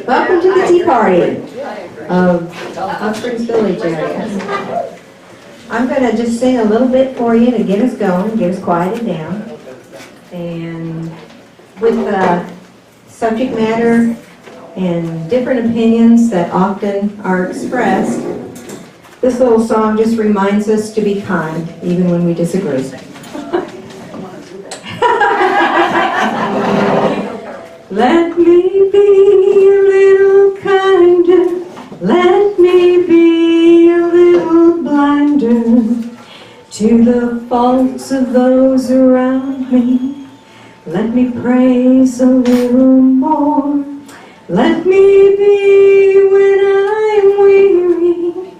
Welcome to the Tea Party of Hot Springs Village area. I'm going to just sing a little bit for you to get us going, get us quieted down. And with the subject matter and different opinions that often are expressed, this little song just reminds us to be kind, even when we disagree. Let me be a little kinder, let me be a little blinder to the faults of those around me. Let me praise a little more. Let me be when I'm weary,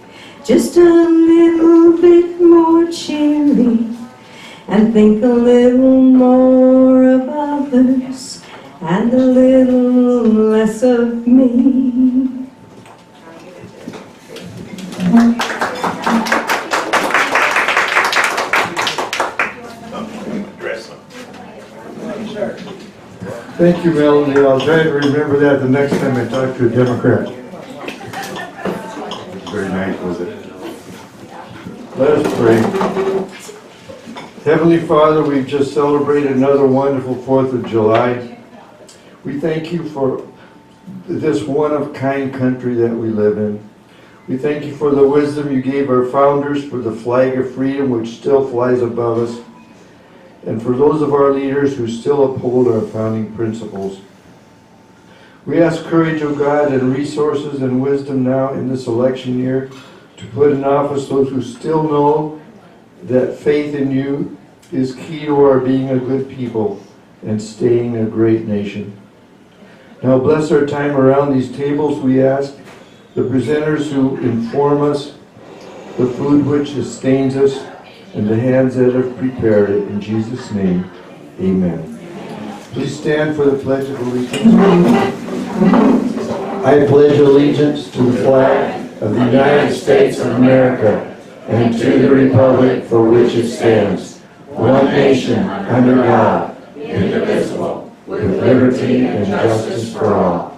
just a little bit more cheery, and think a little more of others and a little less of me. Thank you, Melanie. I'll try to remember that the next time I talk to a Democrat. Very nice, was it? Let us pray. Heavenly Father, we've just celebrated another wonderful 4th of July. We thank you for this one-of-kind country that we live in. We thank you for the wisdom you gave our founders, for the flag of freedom which still flies above us, and for those of our leaders who still uphold our founding principles. We ask courage, O God, and resources and wisdom now in this election year to put in office those who still know that faith in you is key to our being a good people and staying a great nation. Now bless our time around these tables, we ask, the presenters who inform us, the food which sustains us, and the hands that have prepared it. In Jesus' name, amen. Please stand for the Pledge of Allegiance. I pledge allegiance to the flag of the United States of America and to the republic for which it stands, one nation, under God, indivisible, with liberty and justice for all.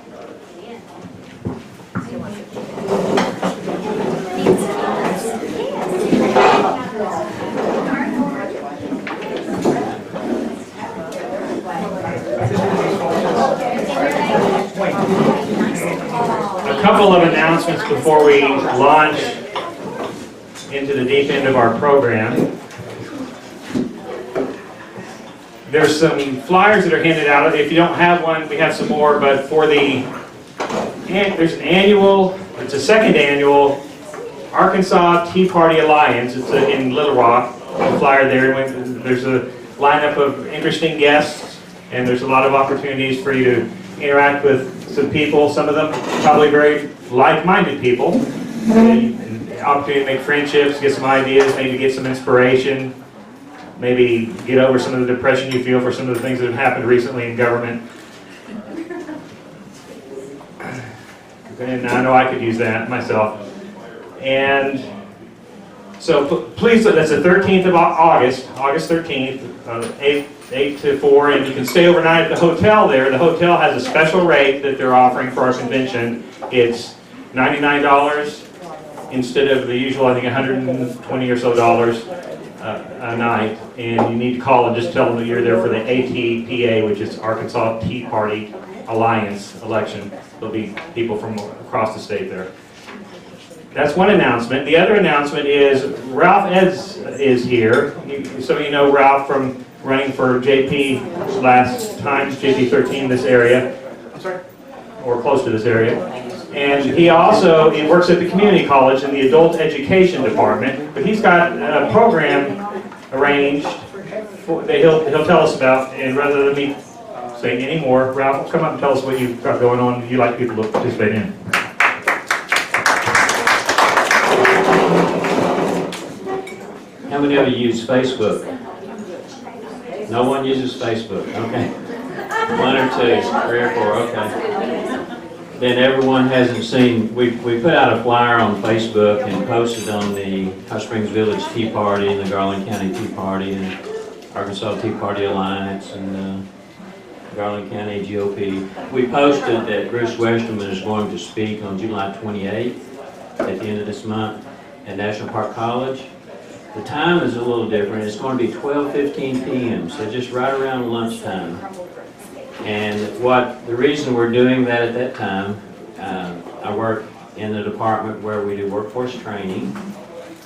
A couple of announcements before we launch into the deep end of our program. There's some flyers that are handed out. If you don't have one, we have some more, but for there's an annual, it's a second annual Arkansas Tea Party Alliance. It's in Little Rock, a flyer there. There's a lineup of interesting guests, and there's a lot of opportunities for you to interact with some people, some of them probably very like-minded people. An opportunity to make friendships, get some ideas, maybe get some inspiration, maybe get over some of the depression you feel for some of the things that have happened recently in government. And I know I could use that myself. And so please, that's the 13th of August 13th, 8 to 4, and you can stay overnight at the hotel there. The hotel has a special rate that they're offering for our convention. It's $99 instead of the usual, I think, $120 or so a night. And you need to call and just tell them that you're there for the ATPA, which is Arkansas Tea Party Alliance election. There'll be people from across the state there. That's one announcement. The other announcement is Ralph Eds is here. Some of you know Ralph from running for JP last time, JP 13, this area. I'm sorry? Or close to this area. And he works at the community college in the adult education department, but he's got a program arranged that he'll tell us about, and rather than me saying any more, Ralph, come up and tell us what you've got going on you'd like people to participate in. How many of you use Facebook? No one uses Facebook, okay. 1 or 2, 3 or 4, okay. Then everyone hasn't seen, we put out a flyer on Facebook and posted on the Hot Springs Village Tea Party and the Garland County Tea Party and Arkansas Tea Party Alliance and Garland County GOP. We posted that Bruce Westerman is going to speak on July 28th at the end of this month at National Park College. The time is a little different. It's going to be 12:15 p.m., so just right around lunchtime. And the reason we're doing that at that time, I work in the department where we do workforce training,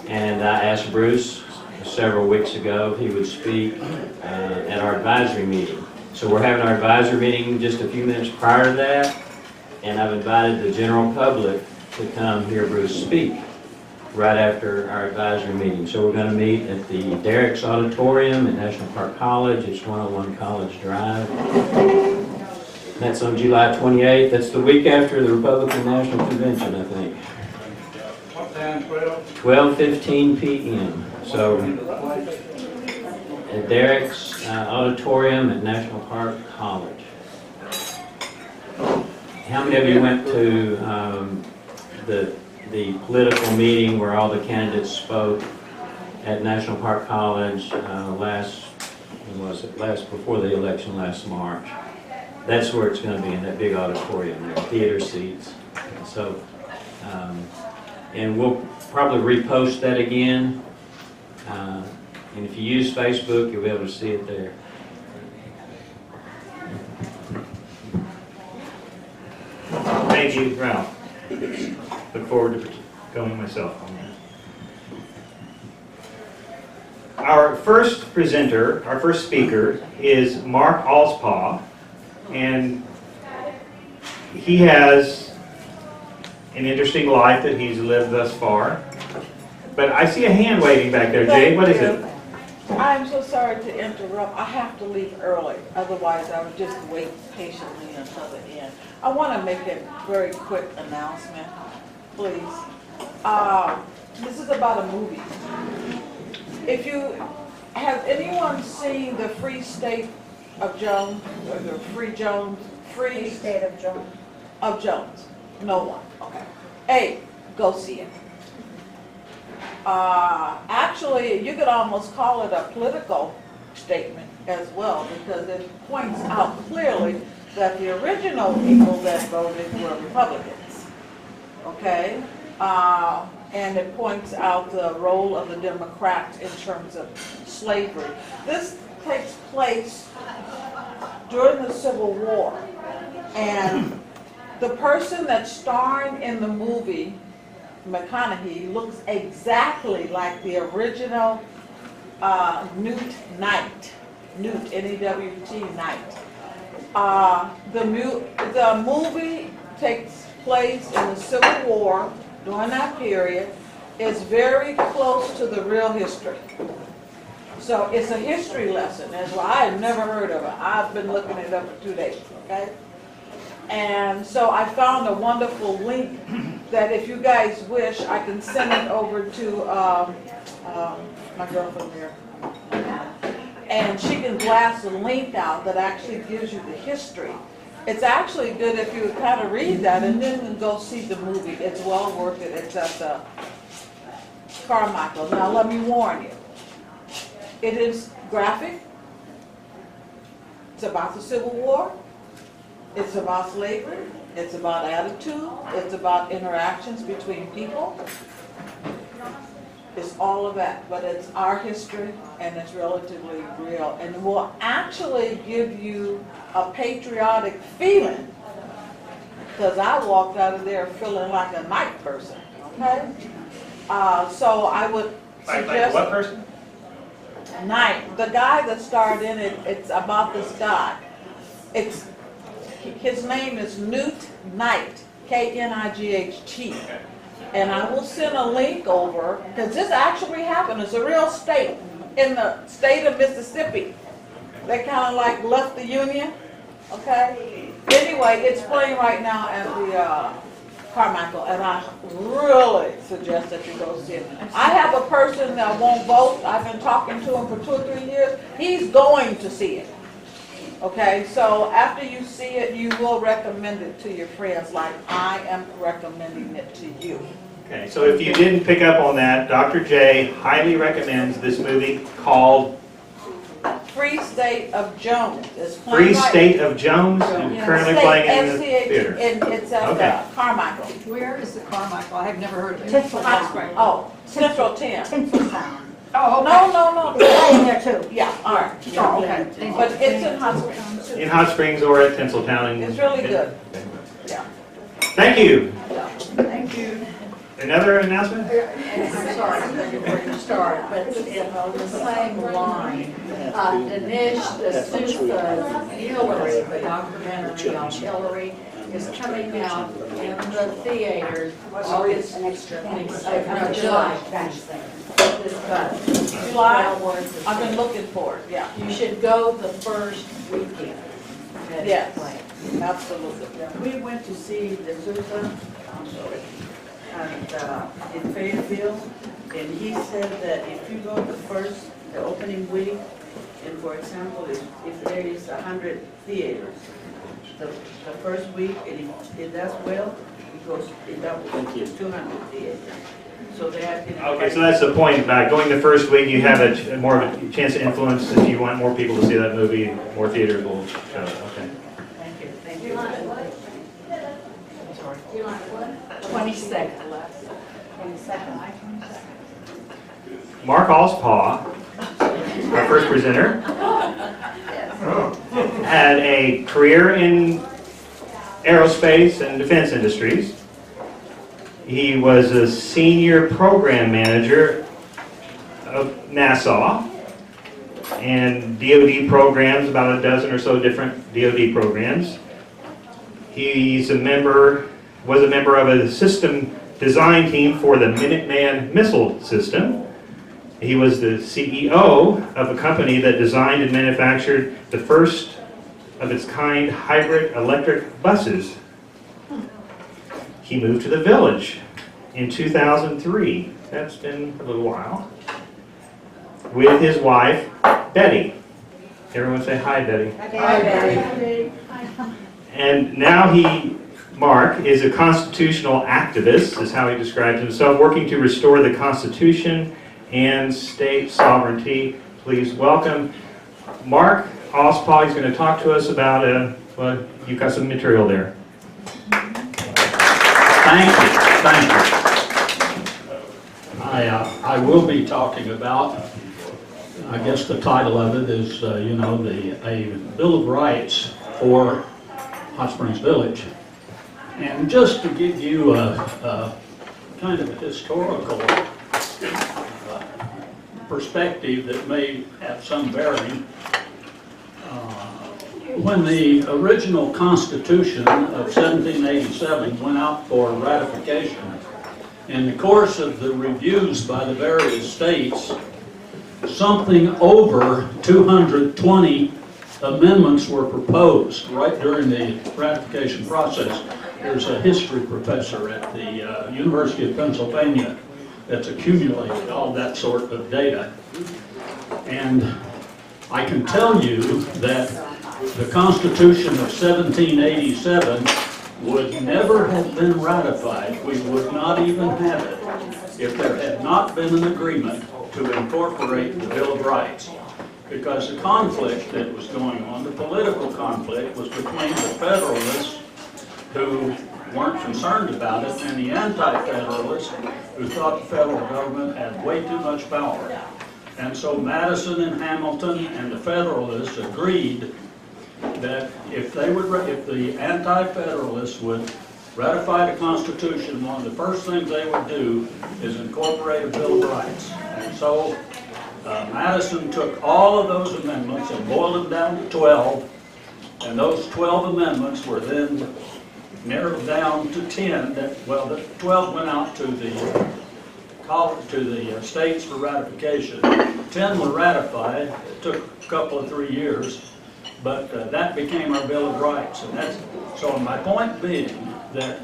and I asked Bruce several weeks ago if he would speak at our advisory meeting. So we're having our advisory meeting just a few minutes prior to that, and I've invited the general public to come hear Bruce speak right after our advisory meeting. So we're going to meet at the Derrick's Auditorium at National Park College. It's 101 College Drive. That's on July 28th. That's the week after the Republican National Convention, I think. What time, 12? 12:15 p.m. So at Derrick's Auditorium at National Park College. How many of you went to the political meeting where all the candidates spoke at National Park College before the election last March? That's where it's going to be, in that big auditorium there, theater seats. So, and we'll probably repost that again. And if you use Facebook, you'll be able to see it there. Thank you, Ralph. Look forward to going myself on that. Our first presenter, our first speaker, is Mark Alspaugh, and he has an interesting life that he's lived thus far. But I see a hand waving back there. Jay, what is it? I'm so sorry to interrupt. I have to leave early. Otherwise, I would just wait patiently until the end. I want to make a very quick announcement, please. This is about a movie. Has anyone seen the Free State of Jones, or the Free State of Jones? Of Jones. No one. Okay. Hey, go see it. Actually, you could almost call it a political statement as well, because it points out clearly that the original people that voted were Republicans. Okay? And it points out the role of the Democrats in terms of slavery. This takes place during the Civil War, and the person that's starring in the movie, McConaughey, looks exactly like the original Newt Knight, Newt, N-E-W-T, Knight. The movie takes place in the Civil War during that period. It's very close to the real history. So it's a history lesson as well. I had never heard of it. I've been looking it up for 2 days, okay? And so I found a wonderful link that if you guys wish, I can send it over to my girlfriend here. And she can blast a link out that actually gives you the history. It's actually good if you kind of read that and then go see the movie. It's well worth it. It's at Carmichael. Now let me warn you. It is graphic. It's about the Civil War. It's about slavery. It's about attitude. It's about interactions between people. It's all of that, but it's our history and it's relatively real, and it will actually give you a patriotic feeling, because I walked out of there feeling like a Knight person, okay? So I would suggest... Like what person? Knight. The guy that starred in it, it's about this guy. His name is Newt Knight, K-N-I-G-H-T. And I will send a link over, because this actually happened. It's a real state, in the state of Mississippi. They kind of like left the Union, okay? Anyway, it's playing right now at the Carmichael, and I really suggest that you go see it. I have a person that won't vote. I've been talking to him for 2 or 3 years. He's going to see it. Okay, so after you see it, you will recommend it to your friends like I am recommending it to you. Okay, so if you didn't pick up on that, Dr. J highly recommends this movie called Free State of Jones is Free playing right. State of Jones, and Yeah. currently State, playing in the SCH, theater. and it's at Okay. Carmichael. Where is the Carmichael? I have never heard of it. Hot Springs. Oh, Central 10. Oh, No. Play in there too. Yeah, all right. Oh, okay. Thank you. But it's in Hot Springs. In Hot Springs or at Tinseltown. It's really good. Yeah. Thank you. Thank you. Another announcement? I'm sorry, before you start, but on the same line, Dinesh D'Souza Hillary, the documentary on Hillary, is coming out in the theaters August 26th, no, July 26th. This month. July? Awards. I've been looking for it, yeah. You should go the first weekend. that it's Yes. playing. Absolutely. We went to see the Sousa in Fayetteville, and he said that if you go the opening week, and for example, if there is 100 theaters, the first week, and if it does well, it doubles to 200 theaters. So that. Okay, so that's the point. About going the first week, you have a more of a chance to influence. If you want more people to see that movie, more theaters will show it. Okay. Thank you. I'm sorry. 22nd. Mark Alspaugh, our first presenter, had a career in aerospace and defense industries. He was a senior program manager of NASA and DoD programs, about a dozen or so different DoD programs. Was a member of a system design team for the Minuteman missile system. He was the CEO of a company that designed and manufactured the first of its kind hybrid electric buses. He moved to the Village in 2003. That's been a little while. With his wife, Betty. Everyone say hi, Betty. Hi, Betty. And now Mark is a constitutional activist, is how he describes himself, working to restore the Constitution and state sovereignty. Please welcome Mark Alspaugh. He's going to talk to us about, well, you've got some material there. Thank you. I will be talking about, I guess the title of it is, a Bill of Rights for Hot Springs Village. And just to give you a kind of a historical perspective that may have some bearing, when the original Constitution of 1787 went out for ratification, in the course of the reviews by the various states, something over 220 amendments were proposed right during the ratification process. There's a history professor at the University of Pennsylvania that's accumulated all that sort of data. And I can tell you that the Constitution of 1787 would never have been ratified. We would not even have it if there had not been an agreement to incorporate the Bill of Rights. Because the conflict that was going on, the political conflict, was between the Federalists who weren't concerned about it and the Anti-Federalists who thought the federal government had way too much power. And so Madison and Hamilton and the Federalists agreed that if the Anti-Federalists would ratify the Constitution, one of the first things they would do is incorporate a Bill of Rights. And so Madison took all of those amendments and boiled them down to 12, and those 12 amendments were then narrowed down to 10. The 12 went out to the states for ratification. 10 were ratified. It took a couple of 3 years, but that became our Bill of Rights. And so my point being that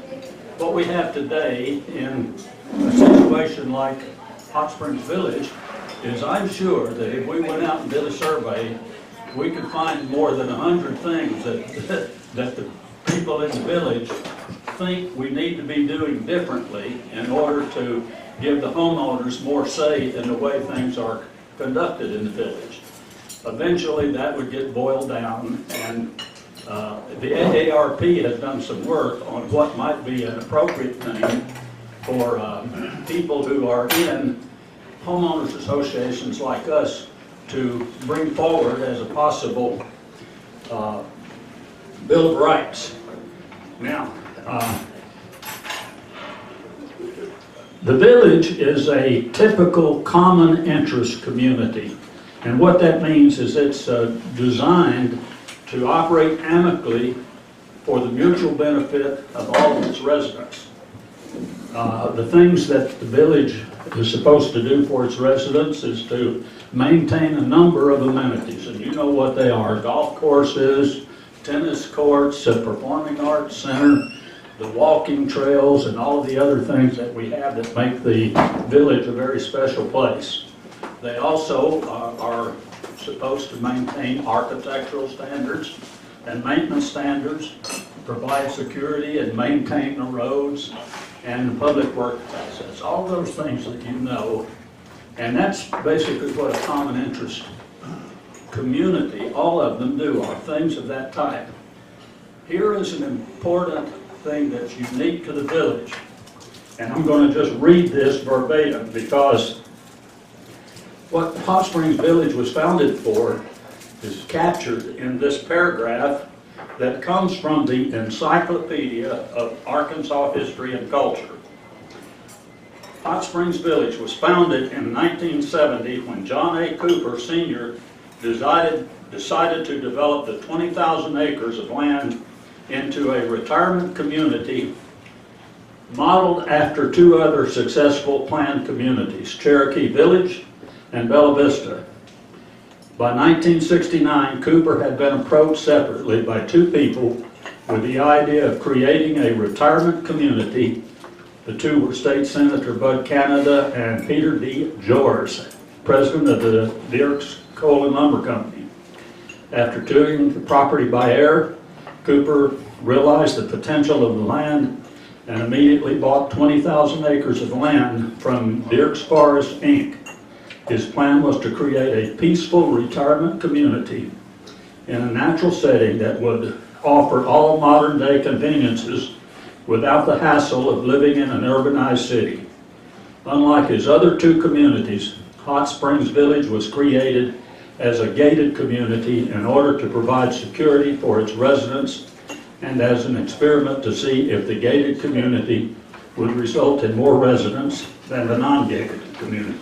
what we have today in a situation like Hot Springs Village is, I'm sure that if we went out and did a survey, we could find more than 100 things that the people in the village think we need to be doing differently in order to give the homeowners more say in the way things are conducted in the village. eventually that would get boiled down, and the AARP has done some work on what might be an appropriate thing for people who are in homeowners associations like us to bring forward as a possible Bill of Rights. Now, the village is a typical common interest community, and what that means is it's designed to operate amicably for the mutual benefit of all of its residents. The things that the village is supposed to do for its residents is to maintain a number of amenities, and you know what they are: golf courses, tennis courts, a performing arts center, the walking trails, and all of the other things that we have that make the village a very special place. They also are supposed to maintain architectural standards and maintenance standards, provide security and maintain the roads and public work assets, all those things that you know. And that's basically what a common interest community, all of them do, are things of that type. Here is an important thing that's unique to the village, and I'm going to just read this verbatim because what Hot Springs Village was founded for is captured in this paragraph that comes from the Encyclopedia of Arkansas History and Culture. Hot Springs Village was founded in 1970 when John A. Cooper Sr. decided to develop the 20,000 acres of land into a retirement community modeled after two other successful planned communities, Cherokee Village and Bella Vista. By 1969, Cooper had been approached separately by two people with the idea of creating a retirement community. The two were State Senator Bud Canada and Peter D. Jors, president of the Dierks Coal and Lumber Company. After touring the property by air, Cooper realized the potential of the land and immediately bought 20,000 acres of land from Dierks Forest, Inc. His plan was to create a peaceful retirement community in a natural setting that would offer all modern-day conveniences without the hassle of living in an urbanized city. Unlike his other two communities, Hot Springs Village was created as a gated community in order to provide security for its residents and as an experiment to see if the gated community would result in more residents than the non-gated community.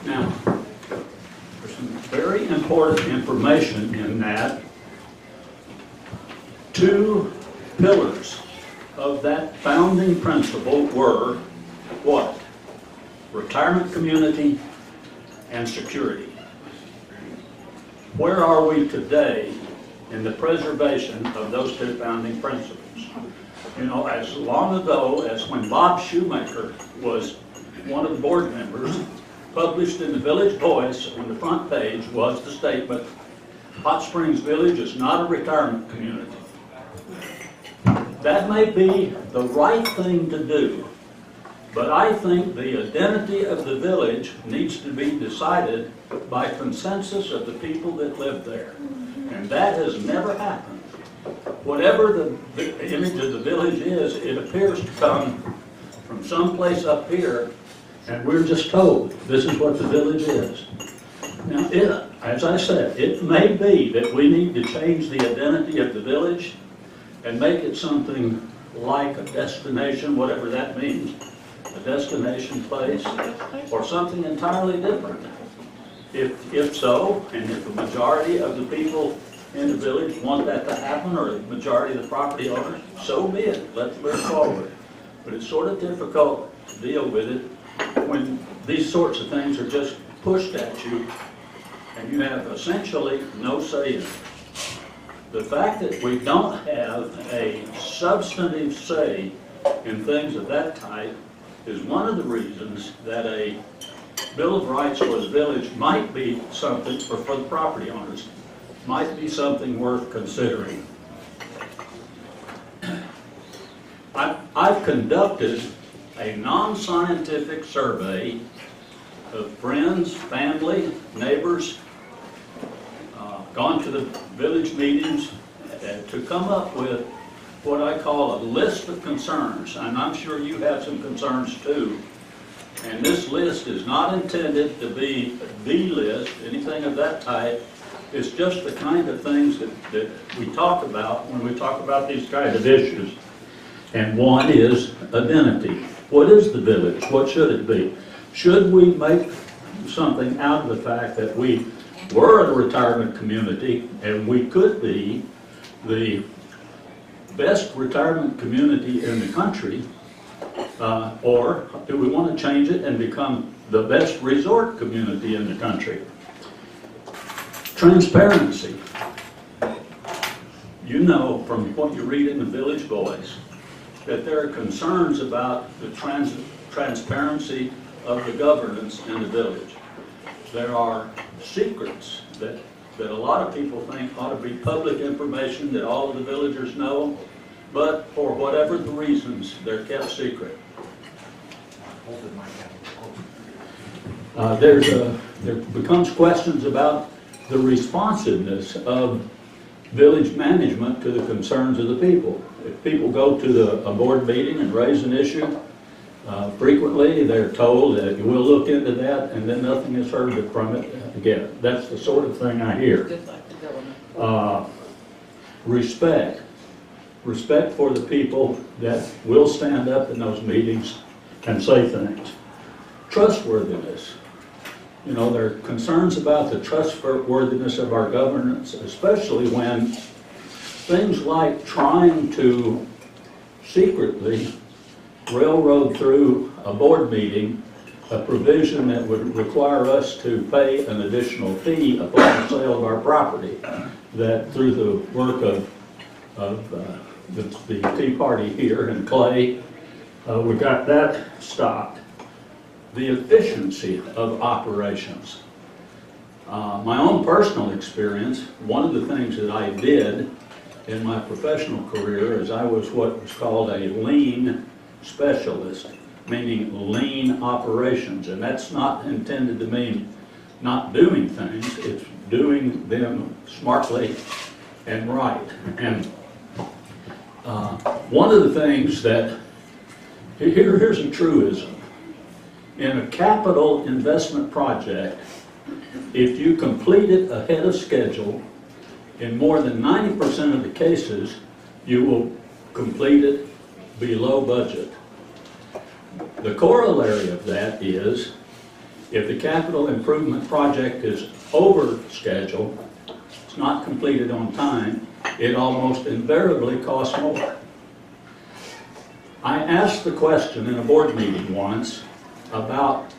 Now, there's some very important information in that. Two pillars of that founding principle were what? Retirement community and security. Where are we today in the preservation of those two founding principles? You know, as long ago as when Bob Shoemaker was one of the board members, published in the Village Voice on the front page was the statement, Hot Springs Village is not a retirement community. That may be the right thing to do, but I think the identity of the village needs to be decided by consensus of the people that live there. And that has never happened. Whatever the image of the village is, it appears to come from someplace up here, and we're just told this is what the village is. Now, as I said, it may be that we need to change the identity of the village and make it something like a destination, whatever that means, a destination place, or something entirely different. If so, and if the majority of the people in the village want that to happen, or the majority of the property owners, so be it. Let's move forward. But it's sort of difficult to deal with it when these sorts of things are just pushed at you and you have essentially no say in it. The fact that we don't have a substantive say in things of that type is one of the reasons that a Bill of Rights for the village might be something, or for the property owners, might be something worth considering. I've conducted a non-scientific survey of friends, family, neighbors, gone to the village meetings to come up with what I call a list of concerns, and I'm sure you have some concerns too. And this list is not intended to be the list, anything of that type. It's just the kind of things that we talk about when we talk about these kind of issues. And one is identity. What is the village? What should it be? Should we make something out of the fact that we were a retirement community and we could be the best retirement community in the country, or do we want to change it and become the best resort community in the country? Transparency. You know from what you read in the Village Voice that there are concerns about the transparency of the governance in the village. There are secrets that a lot of people think ought to be public information that all of the villagers know, but for whatever the reasons, they're kept secret. There becomes questions about the responsiveness of village management to the concerns of the people. If people go to a board meeting and raise an issue, frequently they're told that we'll look into that, and then nothing is heard from it again. That's the sort of thing I hear. Just like the government. Respect. Respect for the people that will stand up in those meetings and say things. Trustworthiness. You know, there are concerns about the trustworthiness of our governance, especially when things like trying to secretly railroad through a board meeting a provision that would require us to pay an additional fee upon the sale of our property, that through the work of the Tea Party here in Clay, we got that stopped. The efficiency of operations. My own personal experience, one of the things that I did in my professional career is I was what was called a lean specialist, meaning lean operations. And that's not intended to mean not doing things, it's doing them smartly and right. And one of the things that, here's a truism. In a capital investment project, if you complete it ahead of schedule, in more than 90% of the cases, you will complete it below budget. The corollary of that is, if the capital improvement project is over schedule, it's not completed on time, it almost invariably costs more. I asked the question in a board meeting once about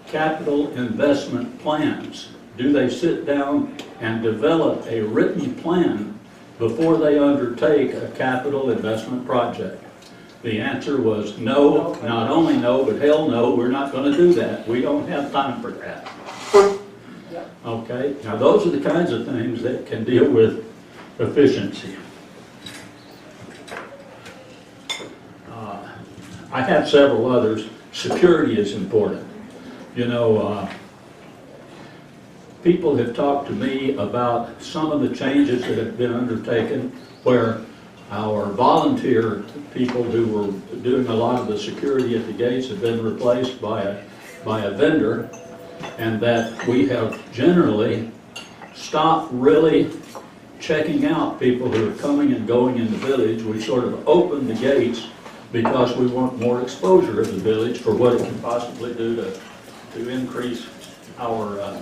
capital investment plans. Do they sit down and develop a written plan before they undertake a capital investment project? The answer was no, not only no, but hell no, we're not going to do that. We don't have time for that. Okay, now those are the kinds of things that can deal with efficiency. I have several others. Security is important. You know, people have talked to me about some of the changes that have been undertaken where our volunteer people who were doing a lot of the security at the gates have been replaced by a vendor, and that we have generally stopped really checking out people who are coming and going in the village. We sort of opened the gates because we want more exposure of the village for what it can possibly do to increase our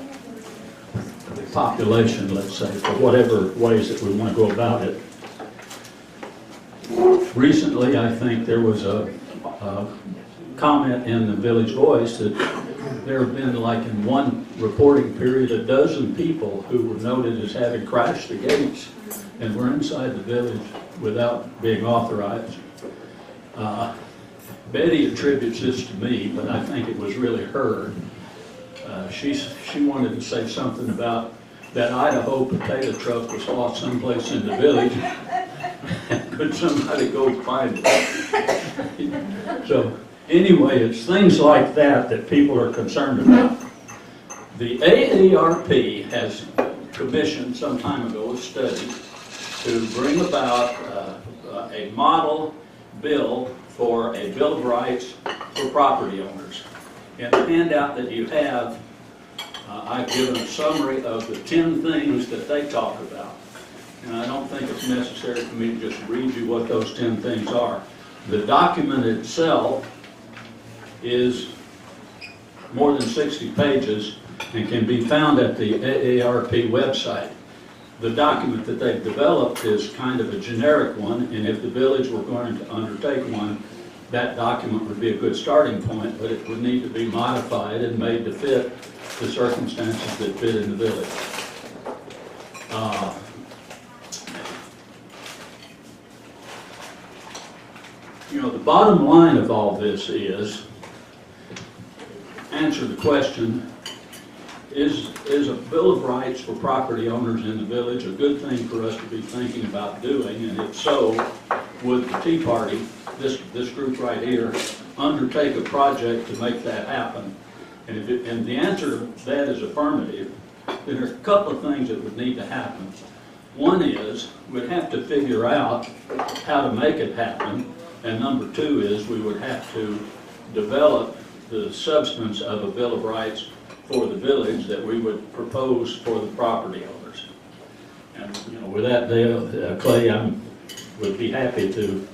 population, let's say, for whatever ways that we want to go about it. Recently, I think there was a comment in the Village Voice that there have been, like in one reporting period, 12 people who were noted as having crashed the gates and were inside the village without being authorized. Betty attributes this to me, but I think it was really her. She wanted to say something about that Idaho potato truck was lost someplace in the village. Could somebody go find it? So anyway, it's things like that that people are concerned about. The AARP has commissioned some time ago a study to bring about a model bill for a Bill of Rights for property owners. In the handout that you have, I've given a summary of the 10 things that they talk about. And I don't think it's necessary for me to just read you what those 10 things are. The document itself is more than 60 pages and can be found at the AARP website. The document that they've developed is kind of a generic one, and if the village were going to undertake one, that document would be a good starting point, but it would need to be modified and made to fit the circumstances that fit in the village. You know, the bottom line of all this is, answer the question, is a Bill of Rights for property owners in the village a good thing for us to be thinking about doing? And if so, would the Tea Party, this group right here, undertake a project to make that happen? And the answer to that is affirmative. There are a couple of things that would need to happen. One is we'd have to figure out how to make it happen. And number two is we would have to develop the substance of a Bill of Rights for the village that we would propose for the property owners. And you know, with that, Dale, Clay, I would be happy to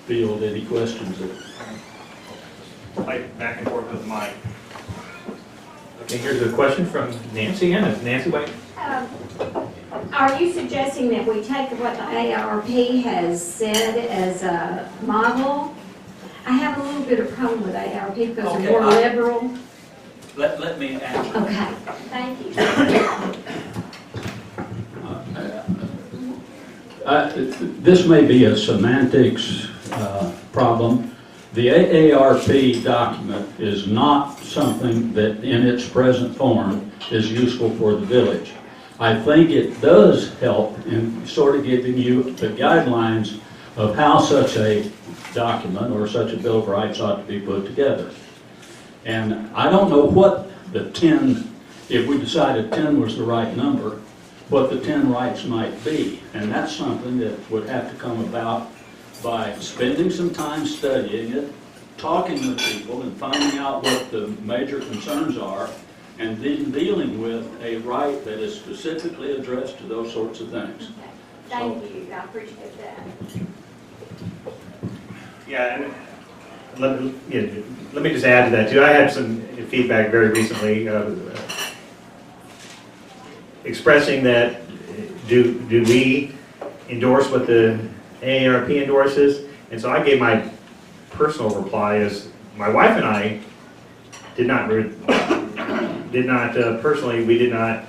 field any questions that. Fight back and forth with the mic. Okay, here's a question from Nancy Ennis. Nancy, wait. Are you suggesting that we take what the AARP has said as a model? I have a little bit of problem with AARP because they're more liberal. Let me answer. Okay, thank you. This may be a semantics problem. The AARP document is not something that in its present form is useful for the village. I think it does help in sort of giving you the guidelines of how such a document or such a Bill of Rights ought to be put together. And I don't know what the 10, if we decided 10 was the right number, what the 10 rights might be. And that's something that would have to come about by spending some time studying it, talking with people and finding out what the major concerns are, and then dealing with a right that is specifically addressed to those sorts of things. Thank you, I appreciate that. Yeah, and let me just add to that too. I had some feedback very recently expressing that do we endorse what the AARP endorses? And so I gave my personal reply as my wife and I did not personally, we did not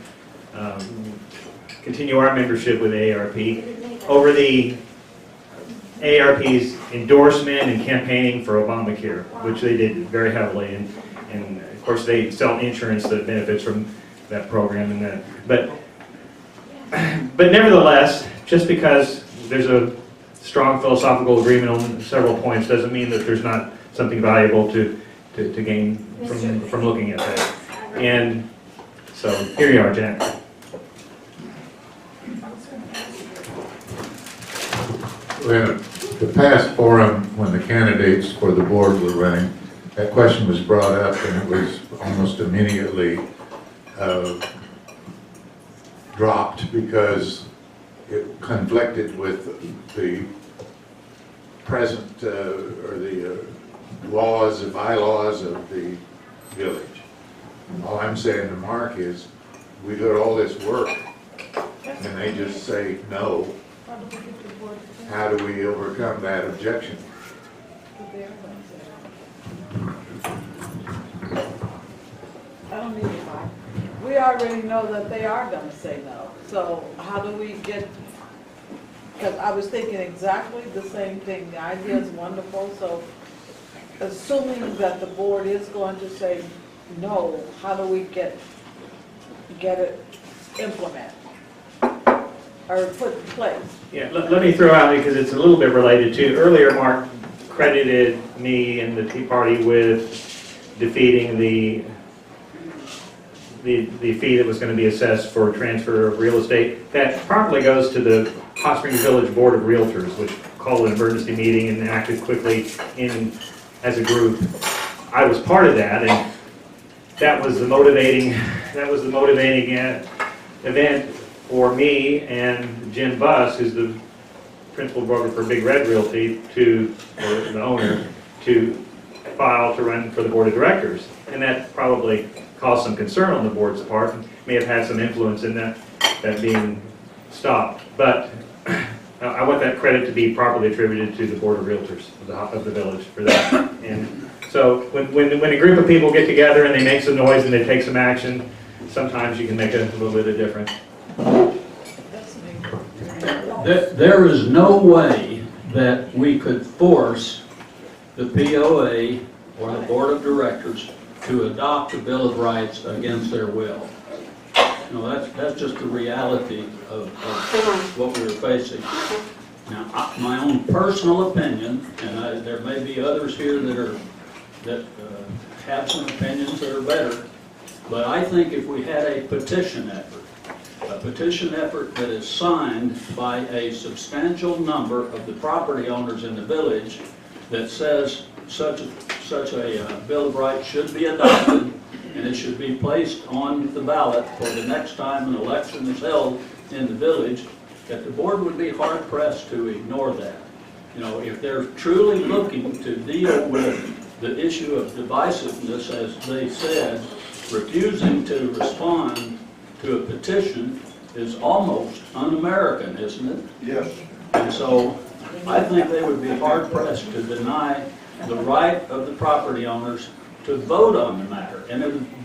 continue our membership with AARP over the AARP's endorsement and campaigning for Obamacare, which they did very heavily, and of course they sell insurance that benefits from that program and that. But nevertheless, just because there's a strong philosophical agreement on several points doesn't mean that there's not something valuable to gain from looking at that. And so here you are, Jack. Well, the past forum, when the candidates for the board were running, that question was brought up and it was almost immediately dropped because it conflicted with the present or the laws and bylaws of the village. All I'm saying to Mark is we do all this work and they just say no. How do we overcome that objection? I don't need it, Mark. We already know that they are going to say no. So how do we get, because I was thinking exactly the same thing. The idea is wonderful. So assuming that the board is going to say no, how do we get it implemented or put in place? Yeah, let me throw out, because it's a little bit related to, earlier Mark credited me and the Tea Party with defeating the the fee that was going to be assessed for transfer of real estate. That properly goes to the Hot Springs Village Board of Realtors, which called an emergency meeting and acted quickly as a group. I was part of that, and that was the motivating event for me and Jim Buss, who's the principal broker for Big Red Realty, or the owner, to file to run for the board of directors. And that probably caused some concern on the board's part, and may have had some influence in that being stopped. But I want that credit to be properly attributed to the board of realtors of the village for that. And so when a group of people get together and they make some noise and they take some action, sometimes you can make a little bit of difference. There is no way that we could force the POA or the board of directors to adopt a Bill of Rights against their will. You know, that's just the reality of what we're facing. Now, my own personal opinion, and there may be others here that have some opinions that are better, but I think if we had a petition effort that is signed by a substantial number of the property owners in the village that says such a Bill of Rights should be adopted, and it should be placed on the ballot for the next time an election is held in the village, that the board would be hard pressed to ignore that. You know, if they're truly looking to deal with the issue of divisiveness, as they said, refusing to respond to a petition is almost un-American, isn't it? Yes. And so I think they would be hard pressed to deny the right of the property owners to vote on the matter. And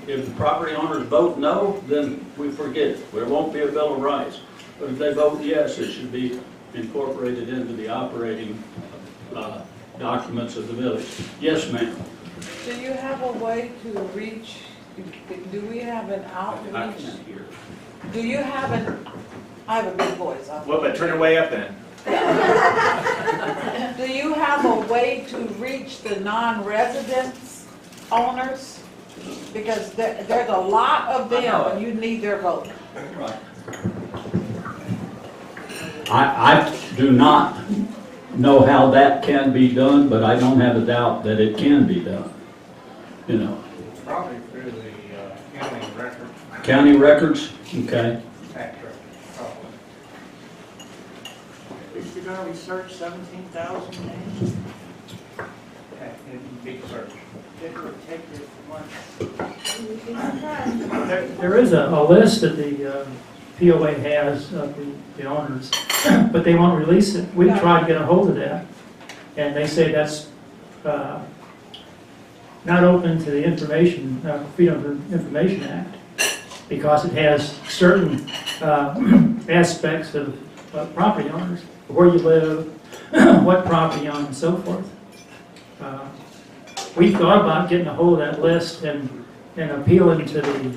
if the property owners vote no, then we forget it. There won't be a Bill of Rights. But if they vote yes, it should be incorporated into the operating documents of the village. Yes, ma'am. Do you have a way to reach, do we have an outreach? I can't hear. Do you have I have a big voice. Well, but turn it way up then. Do you have a way to reach the non-residents owners? Because there's a lot of them and you need their vote. Right. I do not know how that can be done, but I don't have a doubt that it can be done. You know. Probably through the county records. County records? Okay. Tax records, probably. If you're gonna research 17,000 names, it'd be search. It would take you months. There is a list that the POA has of the owners, but they won't release it. We tried to get a hold of that, and they say that's not open to the Freedom of Information Act, because it has certain aspects of property owners, where you live, what property you own, and so forth. We thought about getting a hold of that list and appealing to the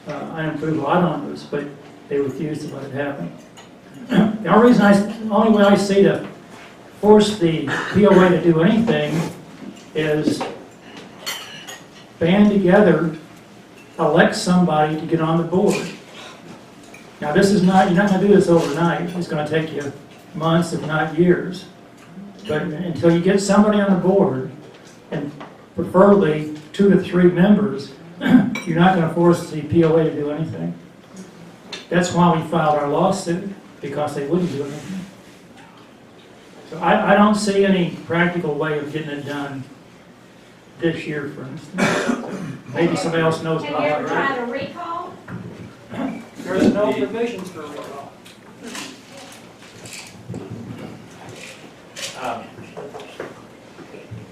unimproved lot owners, but they refused to let it happen. The only way I see to force the POA to do anything is band together, elect somebody to get on the board. Now this is not, you're not going to do this overnight. It's going to take you months, if not years. But until you get somebody on the board, and preferably 2 to 3 members, you're not going to force the POA to do anything. That's why we filed our lawsuit, because they wouldn't do anything. So I don't see any practical way of getting it done this year, for instance. So maybe somebody else knows about it. Have you ever tried a recall? There's no provisions for recall.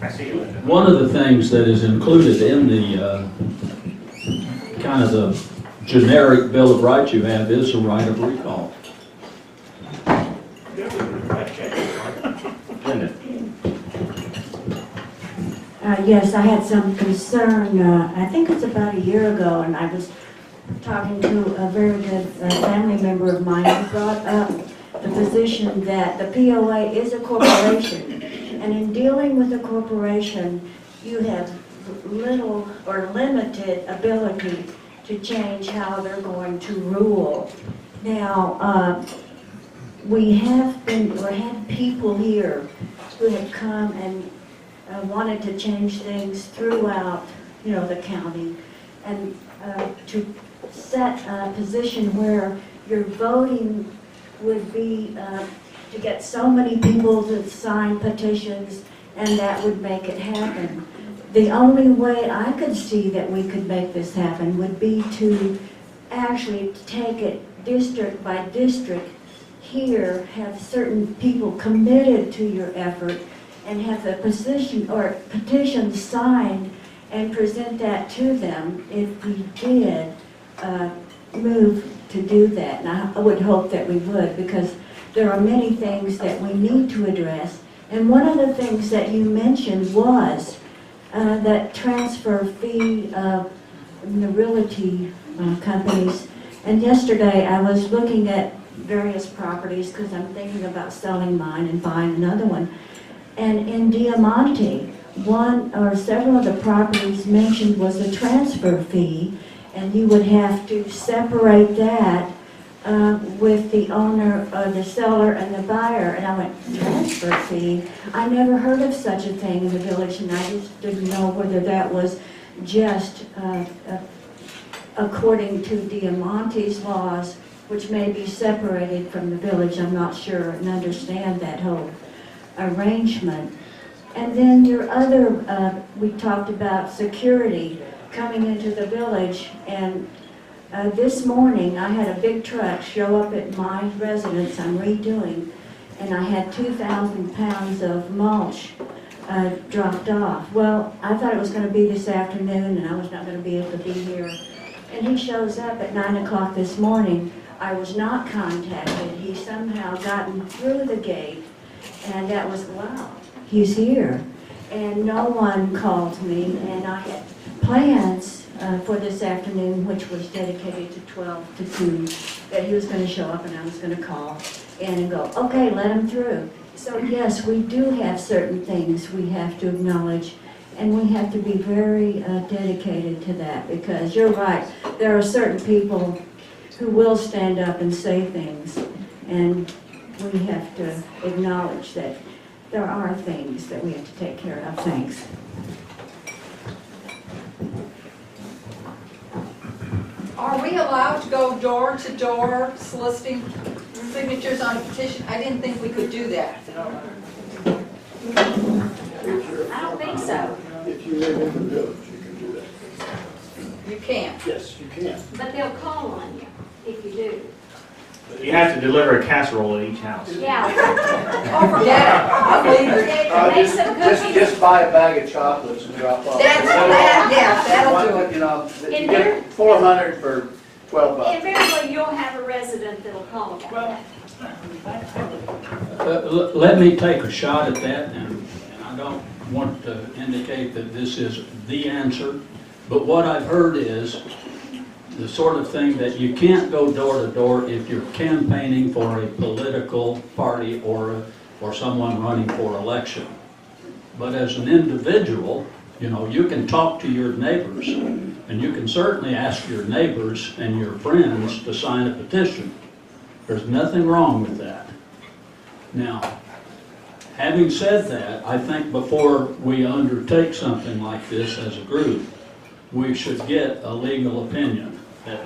I see you, Linda. One of the things that is included in the kind of the generic Bill of Rights you have is the right of recall. Linda. Yes, I had some concern, I think it's about a year ago, and I was talking to a very good family member of mine who brought up the position that the POA is a corporation, and in dealing with a corporation, you have little or limited ability to change how they're going to rule. Now, we have had people here who have come and wanted to change things throughout, the county, and to set a position where your voting would be to get so many people to sign petitions, and that would make it happen. The only way I could see that we could make this happen would be to actually take it district by district here, have certain people committed to your effort, and have the petition signed and present that to them if we did move to do that. And I would hope that we would, because there are many things that we need to address. And one of the things that you mentioned was that transfer fee of the realty companies. And yesterday I was looking at various properties because I'm thinking about selling mine and buying another one. And in Diamante, one or several of the properties mentioned was a transfer fee, and you would have to separate that with the owner, the seller, and the buyer. And I went, transfer fee? I never heard of such a thing in the village, and I just didn't know whether that was just according to Diamante's laws, which may be separated from the village. I'm not sure and understand that whole arrangement. And then your other, we talked about security coming into the village, and this morning I had a big truck show up at my residence I'm redoing, and I had 2,000 pounds of mulch dropped off. Well, I thought it was going to be this afternoon and I was not going to be able to be here. And he shows up at 9 o'clock this morning. I was not contacted. He somehow gotten through the gate, and that was, wow, he's here. And no one called me, and I had plans for this afternoon, which was dedicated to 12 to 2, that he was going to show up and I was going to call in and go, okay, let him through. So yes, we do have certain things we have to acknowledge, and we have to be very dedicated to that, because you're right, there are certain people who will stand up and say things, and we have to acknowledge that there are things that we have to take care of. Thanks. Are we allowed to go door to door soliciting signatures on a petition? I didn't think we could do that. I don't think so. If you live in the village, you can do that. You can't. Yes, you can. But they'll call on you if you do. You have to deliver a casserole at each house. Yeah. Oh, forget it. I'll leave it. Make some cookies. Just buy a bag of chocolates and drop off. Yeah, that'll do it. You know, you In get 400 for $12. Invariably, you'll have a resident that'll call about that. Let me take a shot at that, and I don't want to indicate that this is the answer, but what I've heard is the sort of thing that you can't go door to door if you're campaigning for a political party or someone running for election. But as an individual, you know, you can talk to your neighbors, and you can certainly ask your neighbors and your friends to sign a petition. There's nothing wrong with that. Now, having said that, I think before we undertake something like this as a group, we should get a legal opinion that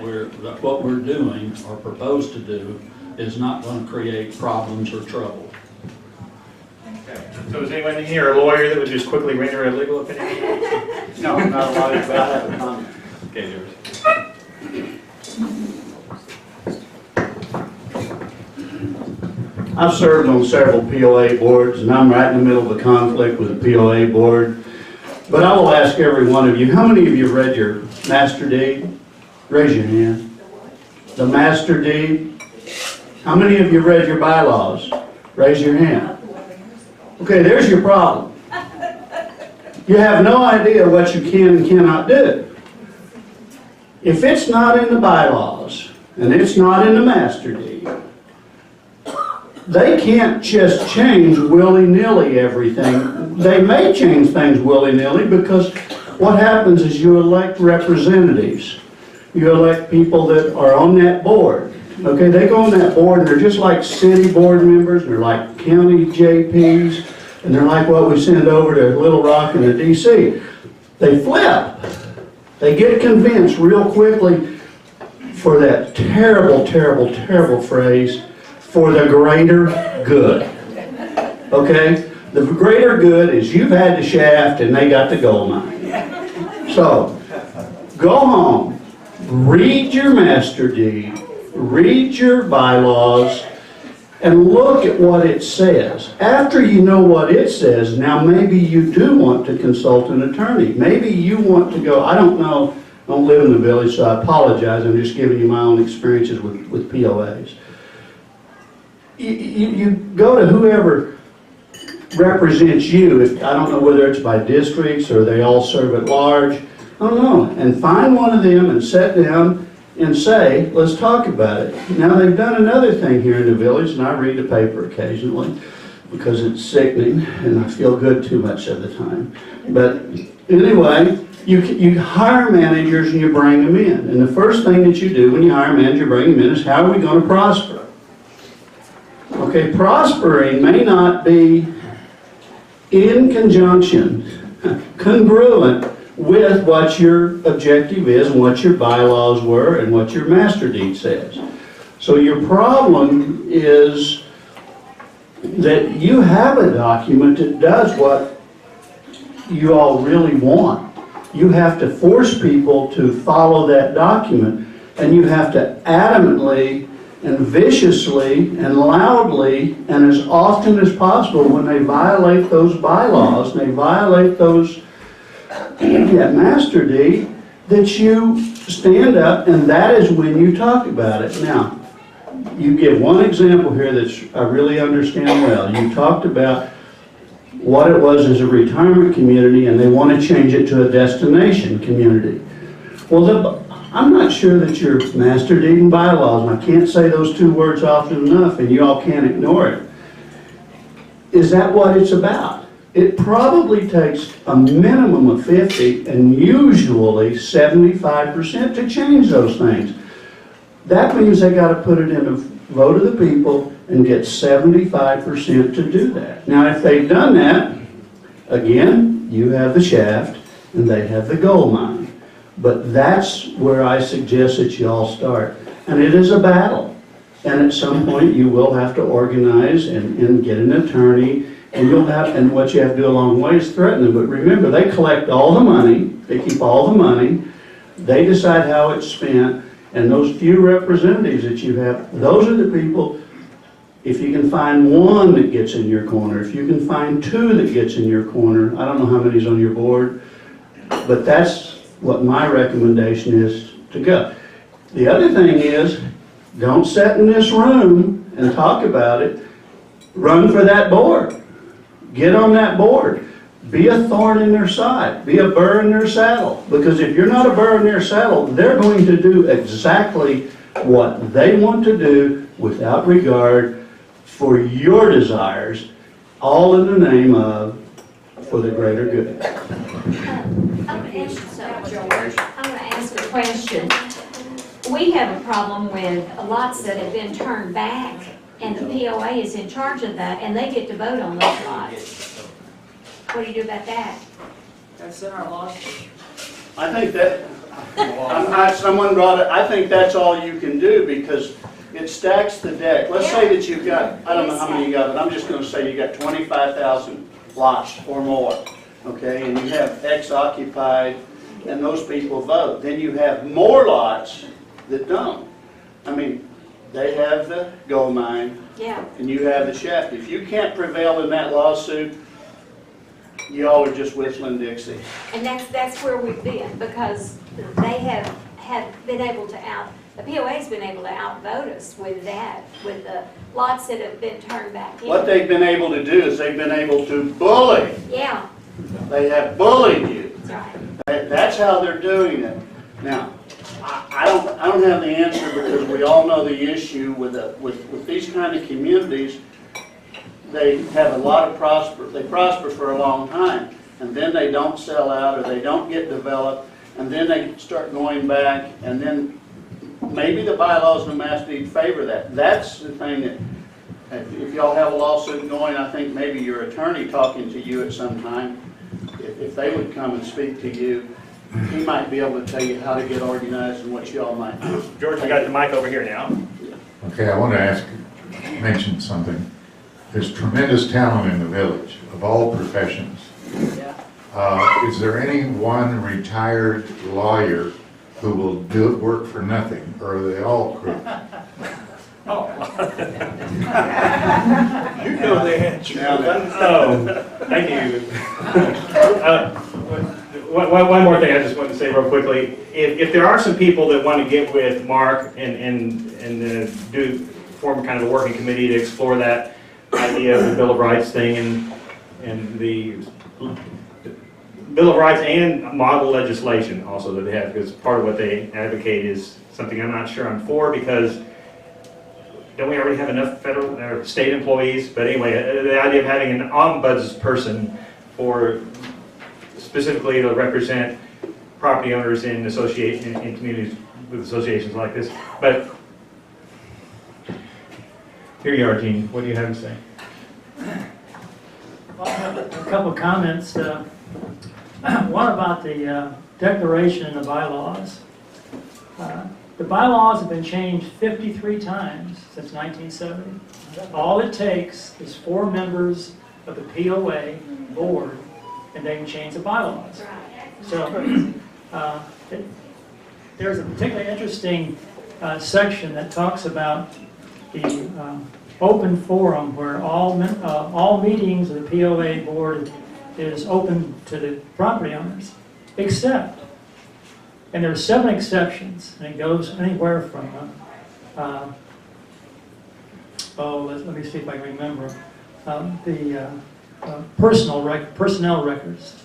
what we're doing or propose to do is not going to create problems or trouble. Okay. So is anyone in here a lawyer that would just quickly render a legal opinion? No, I'm not a lawyer, but I have a comment. Okay, yours. I've served on several POA boards, and I'm right in the middle of a conflict with the POA board. But I will ask every one of you, how many of you read your master deed? Raise your hand. The master deed? How many of you read your bylaws? Raise your hand. Okay, there's your problem. You have no idea what you can and cannot do. If it's not in the bylaws, and it's not in the master deed, they can't just change willy-nilly everything. They may change things willy-nilly because what happens is you elect representatives. You elect people that are on that board. Okay, they go on that board and they're just like city board members, they're like county JPs, and they're like what we send over to Little Rock and to DC. They flip. They get convinced real quickly for that terrible, terrible, terrible phrase, for the greater good. Okay? The greater good is you've had the shaft and they got the gold mine. So, go home, read your master deed, read your bylaws, and look at what it says. After you know what it says, now maybe you do want to consult an attorney. Maybe you want to go, I don't know, I don't live in the village, so I apologize. I'm just giving you my own experiences with POAs. You go to whoever represents you, if I don't know whether it's by districts or they all serve at large, I don't know, and find one of them and sit down and say, let's talk about it. Now they've done another thing here in the village, and I read the paper occasionally because it's sickening and I feel good too much of the time. But anyway, you hire managers and you bring them in. And the first thing that you do when you hire a manager, bring them in, is how are we going to prosper? Okay, prospering may not be in conjunction, congruent with what your objective is and what your bylaws were and what your master deed says. So your problem is that you have a document that does what you all really want. You have to force people to follow that document, and you have to adamantly and viciously and loudly and as often as possible, when they violate those bylaws and they violate those that master deed, that you stand up, and that is when you talk about it. Now, you give one example here that I really understand well. You talked about what it was as a retirement community, and they want to change it to a destination community. Well, I'm not sure that your master deed and bylaws, and I can't say those two words often enough, and you all can't ignore it. Is that what it's about? It probably takes a minimum of 50 and usually 75% to change those things. That means they got to put it in a vote of the people and get 75% to do that. Now, if they've done that, again, you have the shaft and they have the gold mine. But that's where I suggest that you all start. And it is a battle. And at some point you will have to organize and get an attorney, and you'll have, and what you have to do along the way is threaten them. But remember, they collect all the money, they keep all the money, they decide how it's spent, and those few representatives that you have, those are the people. If you can find one that gets in your corner, if you can find two that gets in your corner, I don't know how many's on your board, but that's what my recommendation is to go. The other thing is, don't sit in this room and talk about it. Run for that board. Get on that board. Be a thorn in their side. Be a burr in their saddle. Because if you're not a burr in their saddle, they're going to do exactly what they want to do without regard for your desires, all in the name of for the greater good. I'm going to ask you something, George. I'm going to ask a question. We have a problem with lots that have been turned back, and the POA is in charge of that, and they get to vote on those lots. What do you do about that? That's in our laws. I think that, someone brought it, I think that's all you can do, because it stacks the deck. Let's say that you've got, I don't know how many you got, but I'm just going to say you got 25,000 lots or more, okay, and you have X occupied, and those people vote. Then you have more lots that don't. I mean, they have the gold mine, Yeah. and you have the shaft. If you can't prevail in that lawsuit, y'all are just whistling Dixie. And that's where we've been, because they have been able to the POA's been able to outvote us with that, with the lots that have been turned back in. What they've been able to do is they've been able to bully. Yeah. They have bullied you. That's right. That's how they're doing it. Now, I don't have the answer, because we all know the issue with these kind of communities. They have a lot of they prosper for a long time, and then they don't sell out or they don't get developed, and then they start going back, and then maybe the bylaws in the Mass Deed favor that. That's the thing that, if y'all have a lawsuit going, I think maybe your attorney talking to you at some time, if they would come and speak to you, he might be able to tell you how to get organized and what y'all might do. George, we got the mic over here now. Okay, I want to mention something. There's tremendous talent in the village of all professions. Is there any one retired lawyer who will do work for nothing, or are they all crooked? Oh. You know the answer. Oh, thank you. One more thing I just wanted to say real quickly. If there are some people that want to get with Mark and form kind of a working committee to explore that idea of the Bill of Rights thing and the Bill of Rights and model legislation also that they have, because part of what they advocate is something I'm not sure I'm for, because don't we already have enough federal or state employees? But anyway, the idea of having an ombudsperson for specifically to represent property owners in association in communities with associations like this. But here you are, Gene. What do you have to say? A couple of comments. One about the declaration and the bylaws. The bylaws have been changed 53 times since 1970. All it takes is 4 members of the POA board, and they can change the bylaws. So there's a particularly interesting section that talks about the open forum where all meetings of the POA board is open to the property owners, except, and there are 7 exceptions, and it goes anywhere from, let me see if I can remember, the personnel records.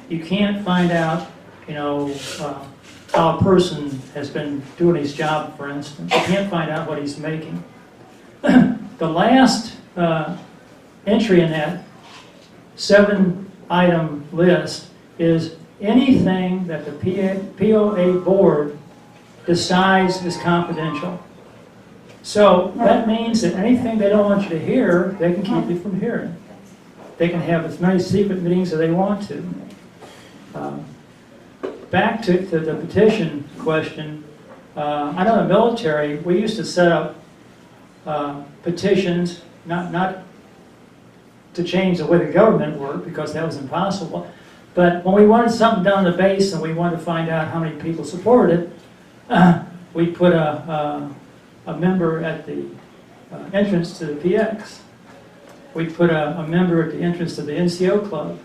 You can't find out, how a person has been doing his job, for instance. You can't find out what he's making. The last entry in that 7-item list is anything that the POA board decides is confidential. So that means that anything they don't want you to hear, they can keep you from hearing. They can have as many secret meetings as they want to. Back to the petition question, I know in the military, we used to set up petitions, not to change the way the government worked, because that was impossible. But when we wanted something done on the base and we wanted to find out how many people supported it, we put a member at the entrance to the PX. We put a member at the entrance to the NCO club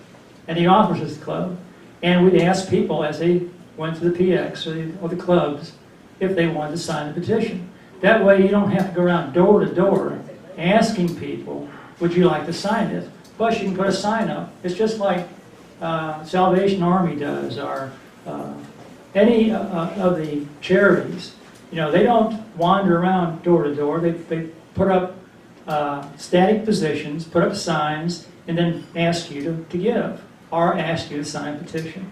and the officers club. And we'd ask people as they went to the PX or the clubs if they wanted to sign the petition. That way you don't have to go around door to door asking people, would you like to sign it? Plus you can put a sign up. It's just like Salvation Army does, or any of the charities. They don't wander around door to door. They put up static positions, put up signs, and then ask you to give, or ask you to sign a petition.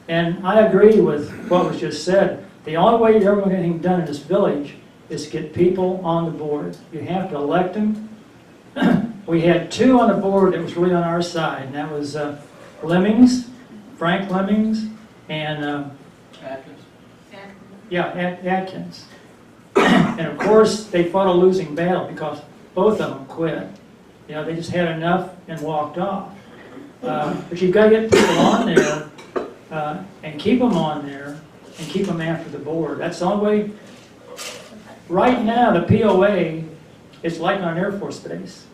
And I agree with what was just said. The only way you're ever going to get anything done in this village is to get people on the board. You have to elect them. We had 2 on the board that was really on our side, and that was Lemmings, Frank Lemmings, and Atkins. Atkins. And of course, they fought a losing battle because both of them quit. They just had enough and walked off. But you've got to get people on there and keep them on there and keep them after the board. That's the only way. Right now, the POA is like on an Air Force base.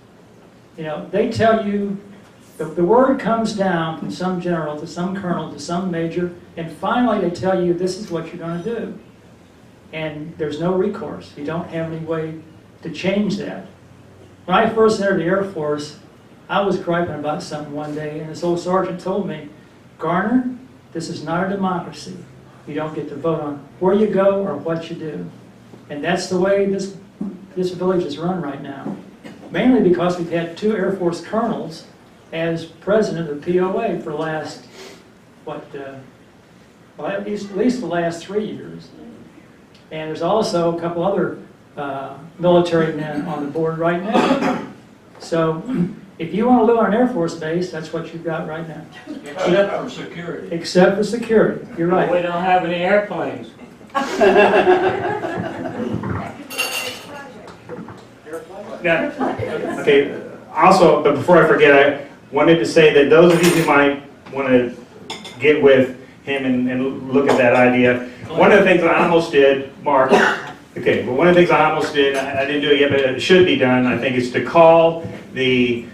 They tell you, the word comes down from some general to some colonel to some major, and finally they tell you this is what you're going to do. And there's no recourse. You don't have any way to change that. When I first entered the Air Force, I was griping about something one day, and this old sergeant told me, Garner, this is not a democracy. You don't get to vote on where you go or what you do. And that's the way this village is run right now. Mainly because we've had 2 Air Force colonels as president of POA for the last, well, at least the last 3 years. And there's also a couple other military men on the board right now. So if you want to live on an Air Force base, that's what you've got right now. Except for security. Except for security, you're right. We don't have any airplanes. Now, okay, also, but before I forget, I wanted to say that those of you who might want to get with him and look at that idea, one of the things I almost did, Mark, okay, but one of the things I almost did, I didn't do it yet, but it should be done, I think, is to call the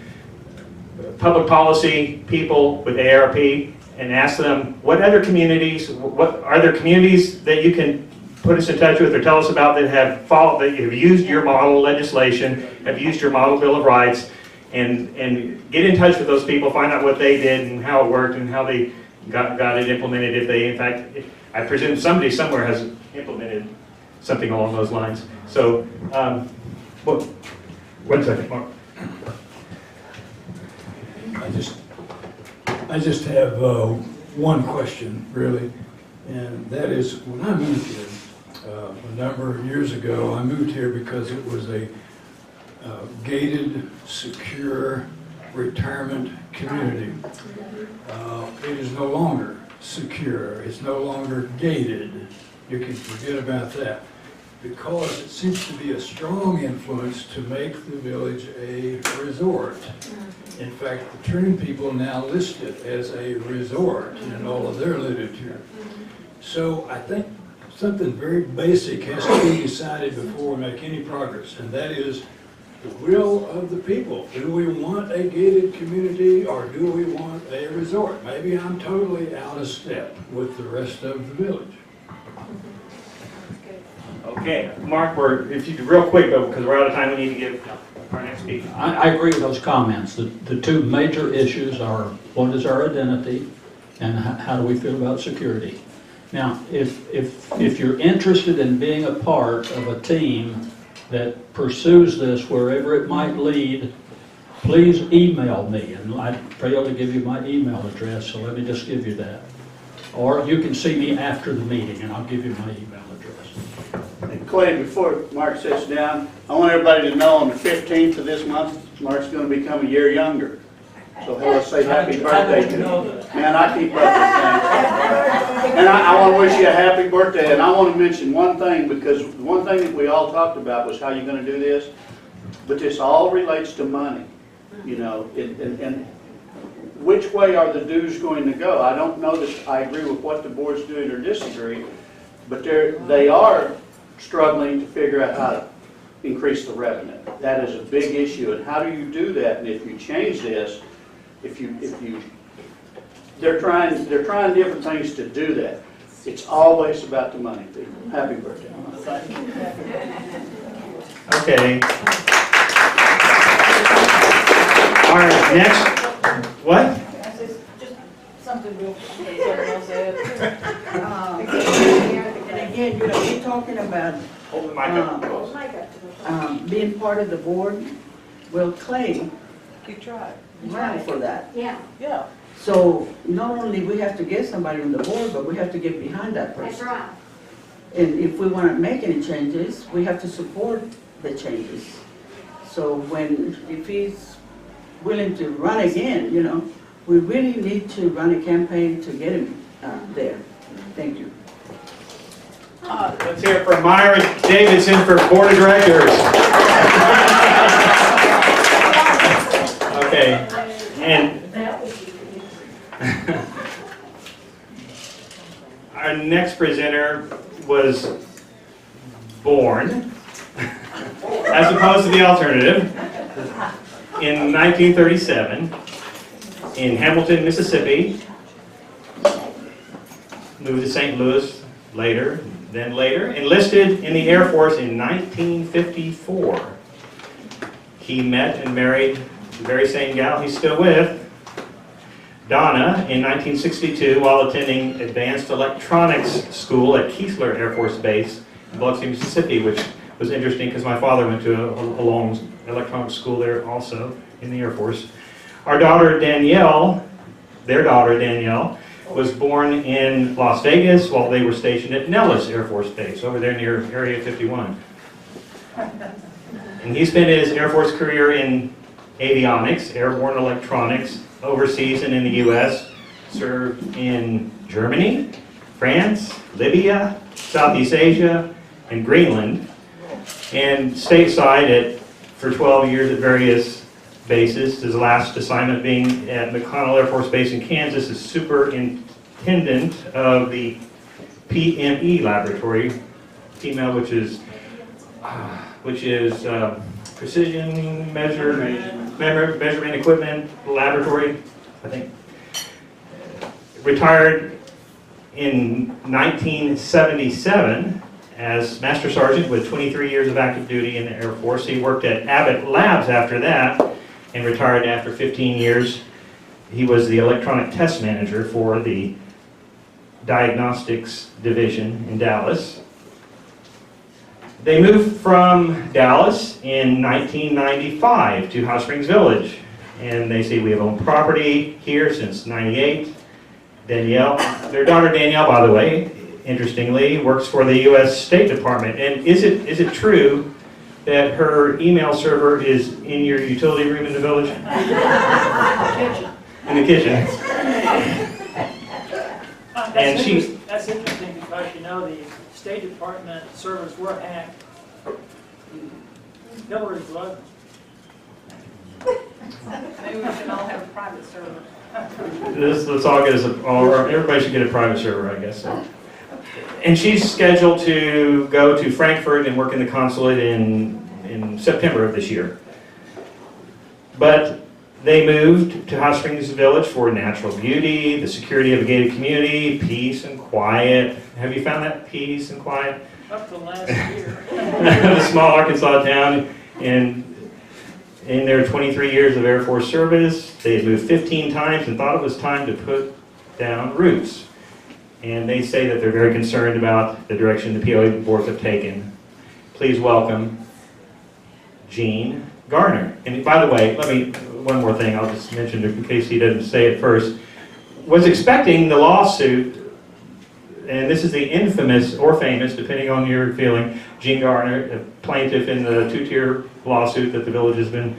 public policy people with AARP and ask them, what other communities, what are there communities that you can put us in touch with or tell us about that have followed, that have used your model legislation, have used your model Bill of Rights, and get in touch with those people, find out what they did and how it worked and how they got it implemented. If they, in fact, I presume somebody somewhere has implemented something along those lines. So, well, 1 second, Mark. I just have one question, really, and that is, when I moved here a number of years ago, I moved here because it was a gated, secure retirement community. It is no longer secure. It's no longer gated. You can forget about that, because it seems to be a strong influence to make the village a resort. In fact, the Trinity people now list it as a resort in all of their literature. So I think something very basic has to be decided before we make any progress, and that is the will of the people. Do we want a gated community, or do we want a resort? Maybe I'm totally out of step with the rest of the village. Okay, Mark, if you could real quick, though, because we're out of time, we need to give our next speaker. I agree with those comments. The two major issues are, what is our identity, and how do we feel about security? Now, if you're interested in being a part of a team that pursues this wherever it might lead, please email me, and I failed to give you my email address, so let me just give you that. Or you can see me after the meeting, and I'll give you my email address. And Clay, before Mark sits down, I want everybody to know on the 15th of this month, Mark's going to become a year younger. So let's say happy birthday to him. Man, I keep up with things. And I want to wish you a happy birthday. And I want to mention one thing, because one thing that we all talked about was how you're going to do this. But this all relates to money, you know, and which way are the dues going to go? I don't know that I agree with what the board's doing or disagree, but they are struggling to figure out how to increase the revenue. That is a big issue, and how do you do that? And if you change this, they're trying different things to do that. It's always about the money, people. Happy birthday. Okay. Our next, what? Just something real quick, someone else said. And again, you know, we're talking about Hold the mic up close. being part of the board. Well, Clay You tried. ran for that. Yeah, Yeah. So not only we have to get somebody on the board, but we have to get behind that person. that's right. And if we want to make any changes, we have to support the changes. So if he's willing to run again, you know, we really need to run a campaign to get him there. Thank you. Let's hear it from Myra Davidson for Board of Directors. Okay, and our next presenter was born, as opposed to the alternative, in 1937 in Hamilton, Mississippi. Moved to St. Louis later, enlisted in the Air Force in 1954. He met and married the very same gal he's still with, Donna, in 1962 while attending Advanced Electronics School at Keesler Air Force Base in Biloxi, Mississippi, which was interesting because my father went to a long electronics school there also in the Air Force. Our daughter Danielle, their daughter Danielle, was born in Las Vegas while they were stationed at Nellis Air Force Base, over there near Area 51. And he spent his Air Force career in avionics, airborne electronics, overseas and in the U.S., served in Germany, France, Libya, Southeast Asia, and Greenland, and stateside for 12 years at various bases, his last assignment being at McConnell Air Force Base in Kansas as superintendent of the PME laboratory, which is precision measurement equipment laboratory, I think. Retired in 1977 as Master Sergeant with 23 years of active duty in the Air Force. He worked at Abbott Labs after that and retired after 15 years. He was the electronic test manager for the Diagnostics Division in Dallas. They moved from Dallas in 1995 to Hot Springs Village, and they say we have owned property here since '98. Danielle, their daughter Danielle, by the way, interestingly, works for the U.S. State Department. And is it true that her email server is in your utility room in the village? In the kitchen. That's interesting because, you know, the State Department servers were hacked. Hillary's blood. Maybe we should all have a private server. Let's all get everybody should get a private server, I guess. So. And she's scheduled to go to Frankfurt and work in the consulate in September of this year. But they moved to Hot Springs Village for natural beauty, the security of a gated community, peace and quiet. Have you found that peace and quiet? Up to last year. A small Arkansas town, and in their 23 years of Air Force service, they had moved 15 times and thought it was time to put down roots. And they say that they're very concerned about the direction the POA boards have taken. Please welcome Gene Garner. And by the way, one more thing I'll just mention in case he doesn't say it first. Was expecting the lawsuit, and this is the infamous or famous, depending on your feeling, Gene Garner, a plaintiff in the two-tier lawsuit that the village has been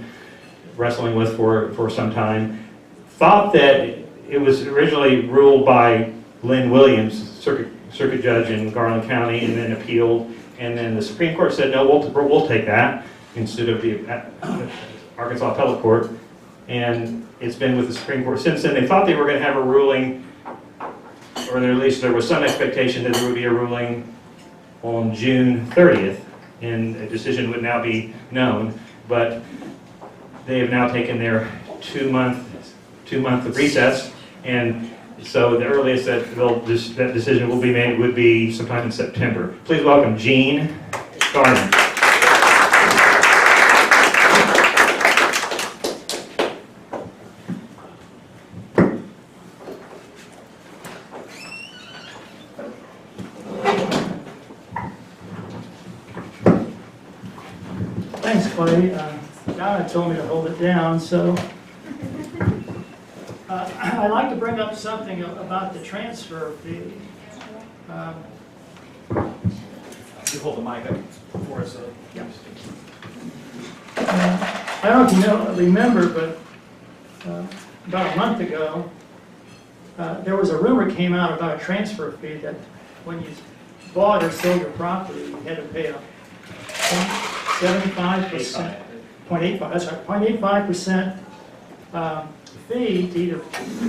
wrestling with for some time, thought that it was originally ruled by Lynn Williams, circuit judge in Garland County, and then appealed, and then the Supreme Court said, no, we'll take that instead of the Arkansas Appellate Court, and it's been with the Supreme Court since then. They thought they were going to have a ruling, or at least there was some expectation that there would be a ruling on June 30th, and a decision would now be known, but they have now taken their two-month recess, and so the earliest that that decision will be made would be sometime in September. Please welcome Gene Garner. Thanks, Clay. Donna told me to hold it down, so I'd like to bring up something about the transfer fee. You hold the mic up for us. Yeah. I don't know if you remember, but about a month ago, there was a rumor came out about a transfer fee that when you bought or sold your property, you had to pay a 0.75%, 0.85, that's right, 0.85% fee to either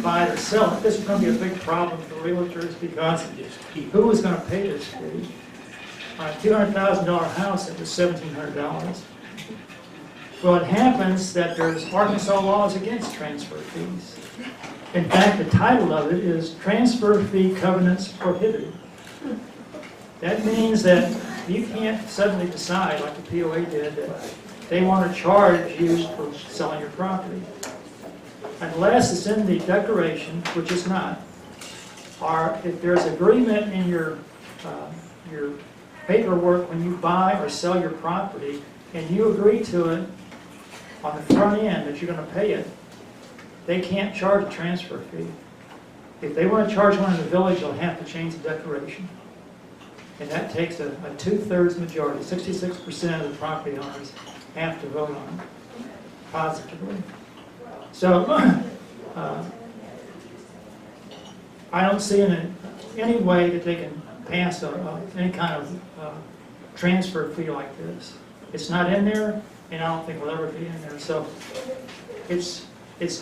buy it or sell it. This is going to be a big problem for realtors because who is going to pay this fee? On a $200,000 house, it was $1,700. Well, it happens that there's Arkansas laws against transfer fees. In fact, the title of it is Transfer Fee Covenants Prohibited. That means that you can't suddenly decide, like the POA did, that they want to charge you for selling your property. Unless it's in the declaration, which it's not, or if there's agreement in your paperwork when you buy or sell your property, and you agree to it on the front end that you're going to pay it, they can't charge a transfer fee. If they want to charge one in the village, they'll have to change the declaration. And that takes a 2/3 majority, 66% of the property owners have to vote on it positively. So, I don't see any way that they can pass any kind of transfer fee like this. It's not in there, and I don't think will ever be in there. So, it's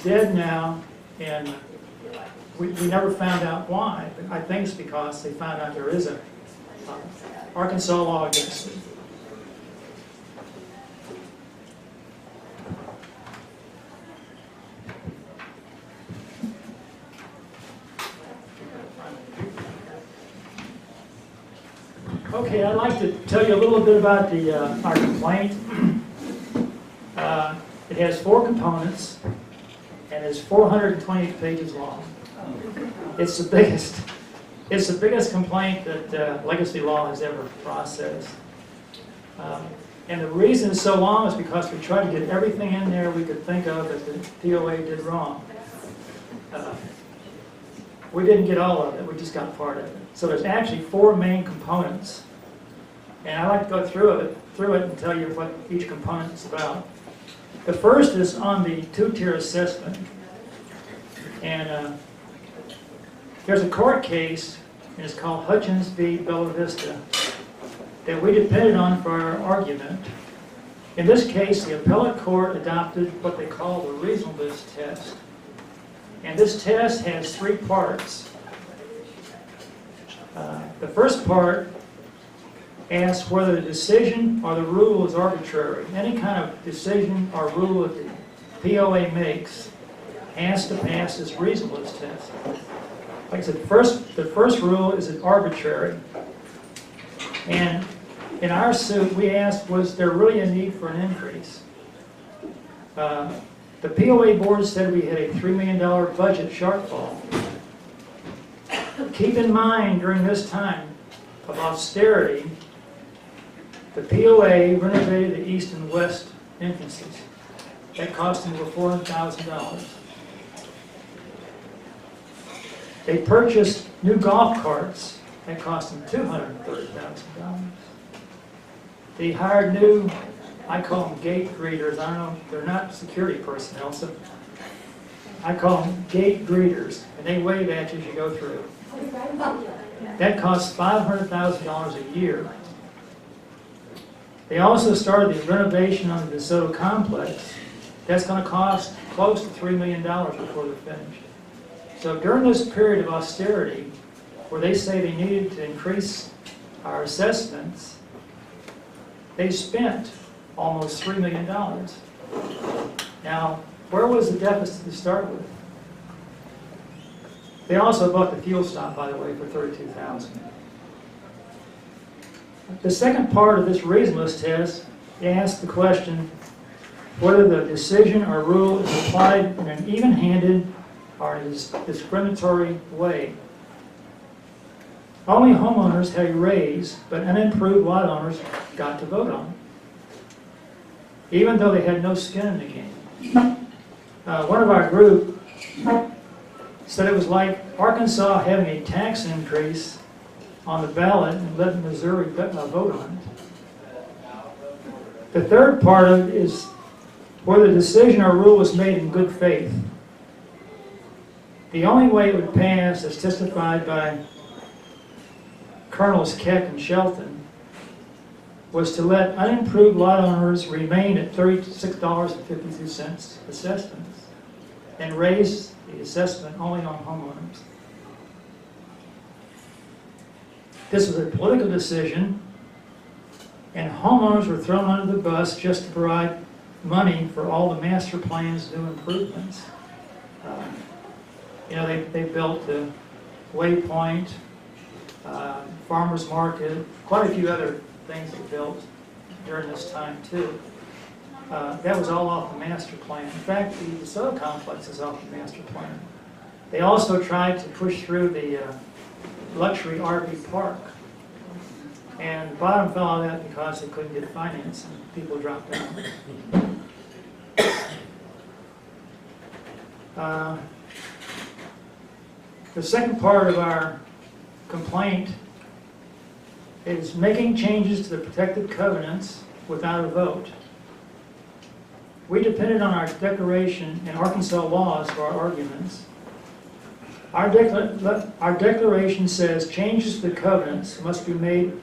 dead now, and we never found out why. But I think it's because they found out there is a Arkansas law against it. Okay, I'd like to tell you a little bit about our complaint. It has 4 components and is 428 pages long. It's the biggest complaint that Legacy Law has ever processed. And the reason it's so long is because we tried to get everything in there we could think of that the POA did wrong. We didn't get all of it, we just got part of it. So there's actually 4 main components. And I'd like to go through it and tell you what each component is about. The first is on the 2-tier assessment. And there's a court case, and it's called Hutchins v. Bella Vista, that we depended on for our argument. In this case, the appellate court adopted what they call the reasonableness test. And this test has 3 parts. The first part asks whether the decision or the rule is arbitrary. Any kind of decision or rule that the POA makes has to pass this reasonableness test. Like I said, the first rule is it arbitrary. And in our suit, we asked, was there really a need for an increase? The POA board said we had a $3 million budget shortfall. Keep in mind, during this time of austerity, the POA renovated the east and west entrances. That cost them over $400,000. They purchased new golf carts. That cost them $230,000. They hired new, I call them gate greeters. I don't know, they're not security personnel, so I call them gate greeters, and they wave at you as you go through. That costs $500,000 a year. They also started the renovation on the DeSoto complex. That's going to cost close to $3 million before they're finished. So during this period of austerity, where they say they needed to increase our assessments, they spent almost $3 million. Now, where was the deficit to start with? They also bought the fuel stop, by the way, for $32,000. The second part of this reasonableness test asks the question whether the decision or rule is applied in an even-handed or in a discriminatory way. Only homeowners had a raise, but unimproved lot owners got to vote on it, even though they had no skin in the game. One of our group said it was like Arkansas having a tax increase on the ballot and letting Missouri vote on it. The third part of it is whether the decision or rule was made in good faith. The only way it would pass, as testified by Colonels Keck and Shelton, was to let unimproved lot owners remain at $36.52 assessments and raise the assessment only on homeowners. This was a political decision, and homeowners were thrown under the bus just to provide money for all the master plans, new improvements. They built the Waypoint, Farmers Market, quite a few other things they built during this time too. That was all off the master plan. In fact, the DeSoto complex is off the master plan. They also tried to push through the luxury RV park. And the bottom fell out of that because they couldn't get financing. People dropped out. The second part of our complaint is making changes to the protected covenants without a vote. We depended on our declaration and Arkansas laws for our arguments. Our declaration says changes to the covenants must be made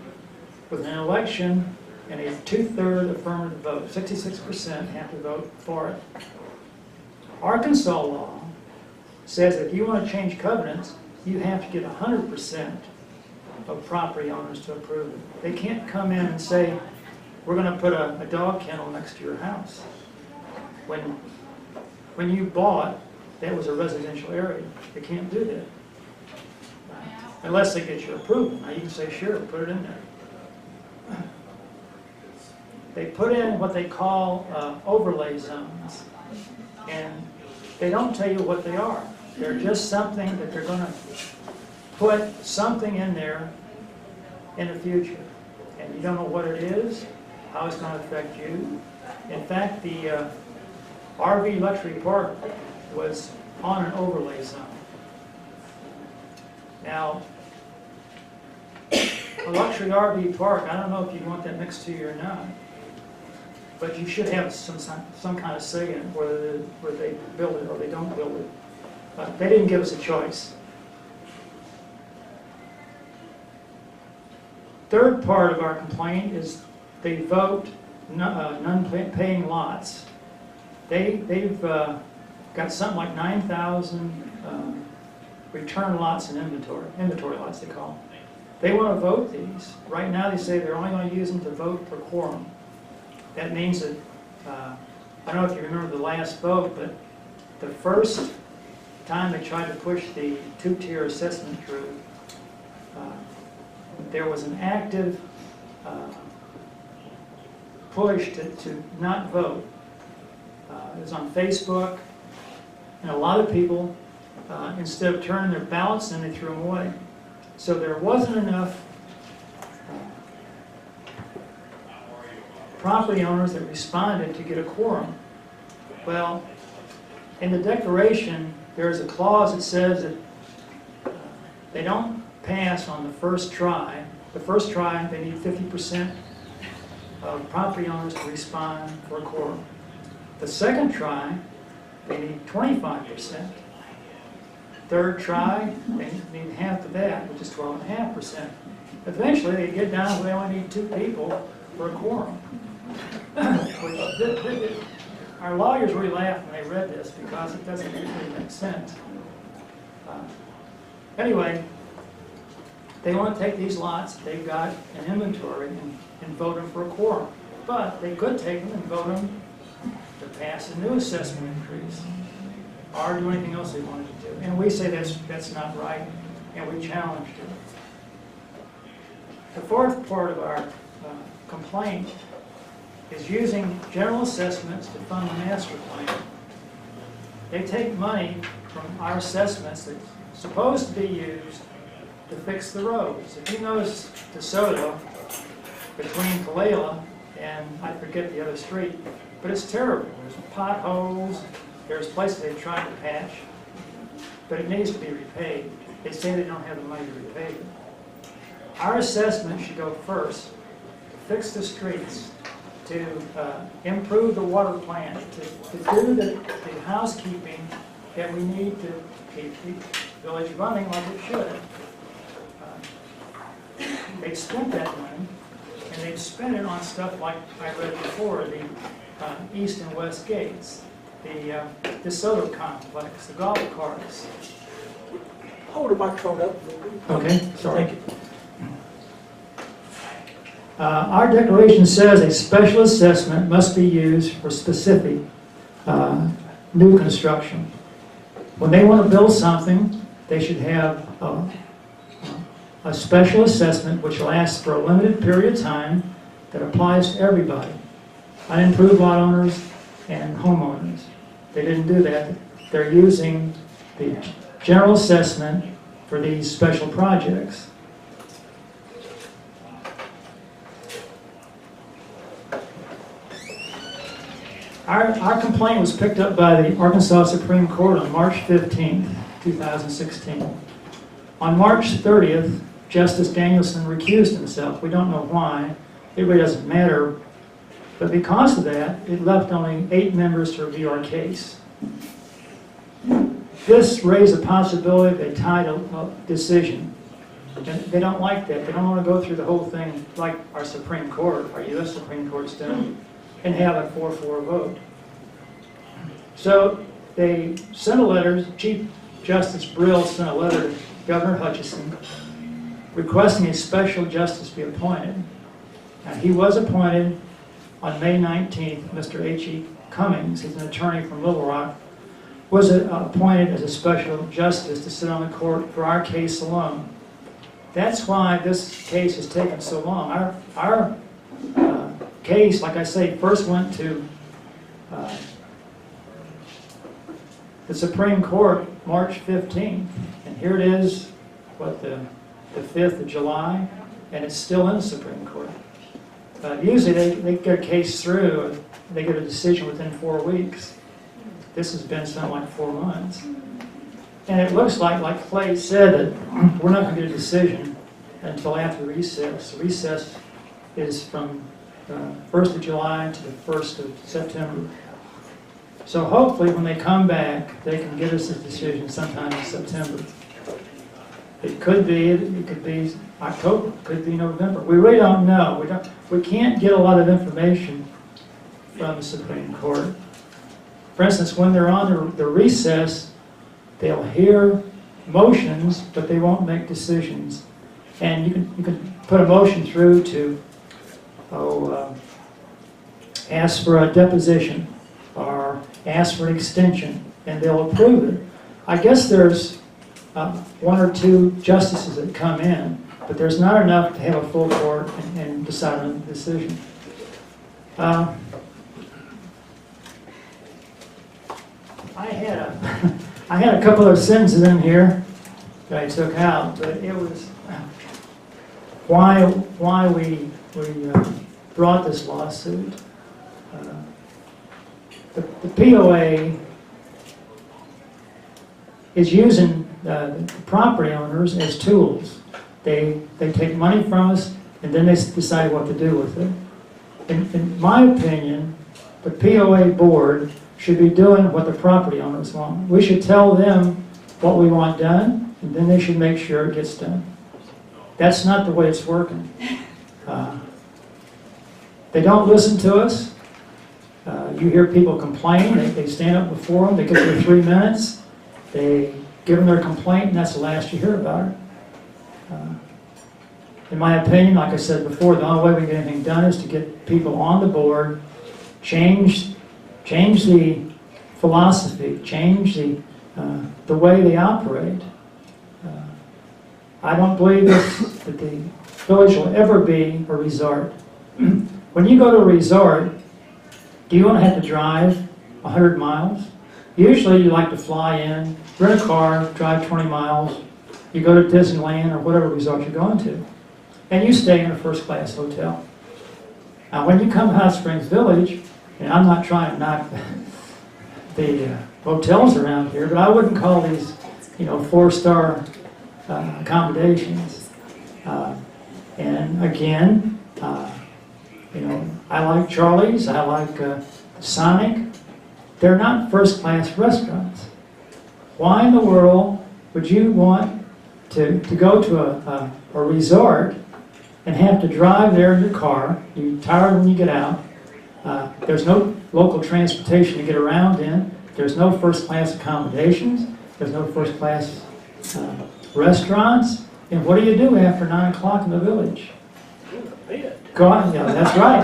with an election and a 2/3 affirmative vote. 66% have to vote for it. Arkansas law says if you want to change covenants, you have to get 100% of property owners to approve it. They can't come in and say, we're going to put a dog kennel next to your house. When you bought, that was a residential area. They can't do that. Unless they get your approval. Now you can say, sure, put it in there. They put in what they call overlay zones. And they don't tell you what they are. They're just something that they're going to put something in there in the future. And you don't know what it is, how it's going to affect you. In fact, the RV luxury park was on an overlay zone. Now, a luxury RV park, I don't know if you want that next to you or not, but you should have some kind of say in it, whether they build it or they don't build it. They didn't give us a choice. Third part of our complaint is they vote non-paying lots. They've got something like 9,000 return lots and inventory lots they call them. They want to vote these. Right now they say they're only going to use them to vote for quorum. That means that, I don't know if you remember the last vote, but the first time they tried to push the two-tier assessment through, there was an active push to not vote. It was on Facebook, and a lot of people, instead of turning their ballots in, they threw them away. So there wasn't enough property owners that responded to get a quorum. Well, in the declaration, there's a clause that says that they don't pass on the first try. The first try, they need 50% of property owners to respond for a quorum. The second try, they need 25%. Third try, they need half of that, which is 12.5%. Eventually, they get down where they only need 2 people for a quorum. Our lawyers really laughed when they read this because it doesn't really make sense. Anyway, they want to take these lots they've got an inventory and vote them for a quorum. But they could take them and vote them to pass a new assessment increase or do anything else they wanted to do. And we say that's not right, and we challenged it. The fourth part of our complaint is using general assessments to fund the master plan. They take money from our assessments that's supposed to be used to fix the roads. If you notice DeSoto, between Kalela and I forget the other street, but it's terrible. There's potholes, there's places they've tried to patch, but it needs to be repaid. They say they don't have the money to repay it. Our assessment should go first to fix the streets, to improve the water plant, to do the housekeeping that we need to keep the village running like it should. They've spent that money, and they've spent it on stuff like I read before, the east and west gates, the DeSoto complex, the golf carts. Hold the microphone up. Okay, sorry. Our declaration says a special assessment must be used for specific new construction. When they want to build something, they should have a special assessment which lasts for a limited period of time that applies to everybody, unimproved lot owners and homeowners. They didn't do that. They're using the general assessment for these special projects. Our complaint was picked up by the Arkansas Supreme Court on March 15th, 2016. On March 30th, Justice Danielson recused himself. We don't know why. It really doesn't matter. But because of that, it left only 8 members to review our case. This raised the possibility of a title decision. And they don't like that. They don't want to go through the whole thing like our Supreme Court, our U.S. Supreme Court's done, and have a 4-4 vote. So they sent a letter, Chief Justice Brill sent a letter to Governor Hutchinson requesting a special justice be appointed. And he was appointed on May 19th. Mr. H.E. Cummings, he's an attorney from Little Rock, was appointed as a special justice to sit on the court for our case alone. That's why this case has taken so long. Our case, like I say, first went to the Supreme Court March 15th, and here it is, what, the 5th of July, and it's still in the Supreme Court. Usually they get a case through, and they get a decision within 4 weeks. This has been something like 4 months. And it looks like Clay said, that we're not going to get a decision until after recess. Recess is from 1st of July to the 1st of September. So hopefully when they come back, they can give us a decision sometime in September. It could be October, it could be November. We really don't know. We can't get a lot of information from the Supreme Court. For instance, when they're on the recess, they'll hear motions, but they won't make decisions. And you can put a motion through to ask for a deposition or ask for an extension, and they'll approve it. I guess there's 1 or 2 justices that come in, but there's not enough to have a full court and decide on the decision. I had a couple of sentences in here that I took out, but it was why we brought this lawsuit. The POA is using the property owners as tools. They take money from us, and then they decide what to do with it. In my opinion, the POA board should be doing what the property owners want. We should tell them what we want done, and then they should make sure it gets done. That's not the way it's working. They don't listen to us. You hear people complain. They stand up before them. They get their 3 minutes. They give them their complaint, and that's the last you hear about it. In my opinion, like I said before, the only way we can get anything done is to get people on the board, change the philosophy, change the way they operate. I don't believe that the village will ever be a resort. When you go to a resort, do you want to have to drive 100 miles? Usually you like to fly in, rent a car, drive 20 miles, you go to Disneyland or whatever resort you're going to, and you stay in a first-class hotel. Now when you come to Hot Springs Village, and I'm not trying to knock the hotels around here, but I wouldn't call these, 4-star accommodations. And again, I like Charlie's, I like Sonic. They're not first-class restaurants. Why in the world would you want to go to a resort and have to drive there in your car? You're tired when you get out. There's no local transportation to get around in. There's no first-class accommodations. There's no first-class restaurants. And what do you do after 9 o'clock in the village? Go on, yeah, that's right.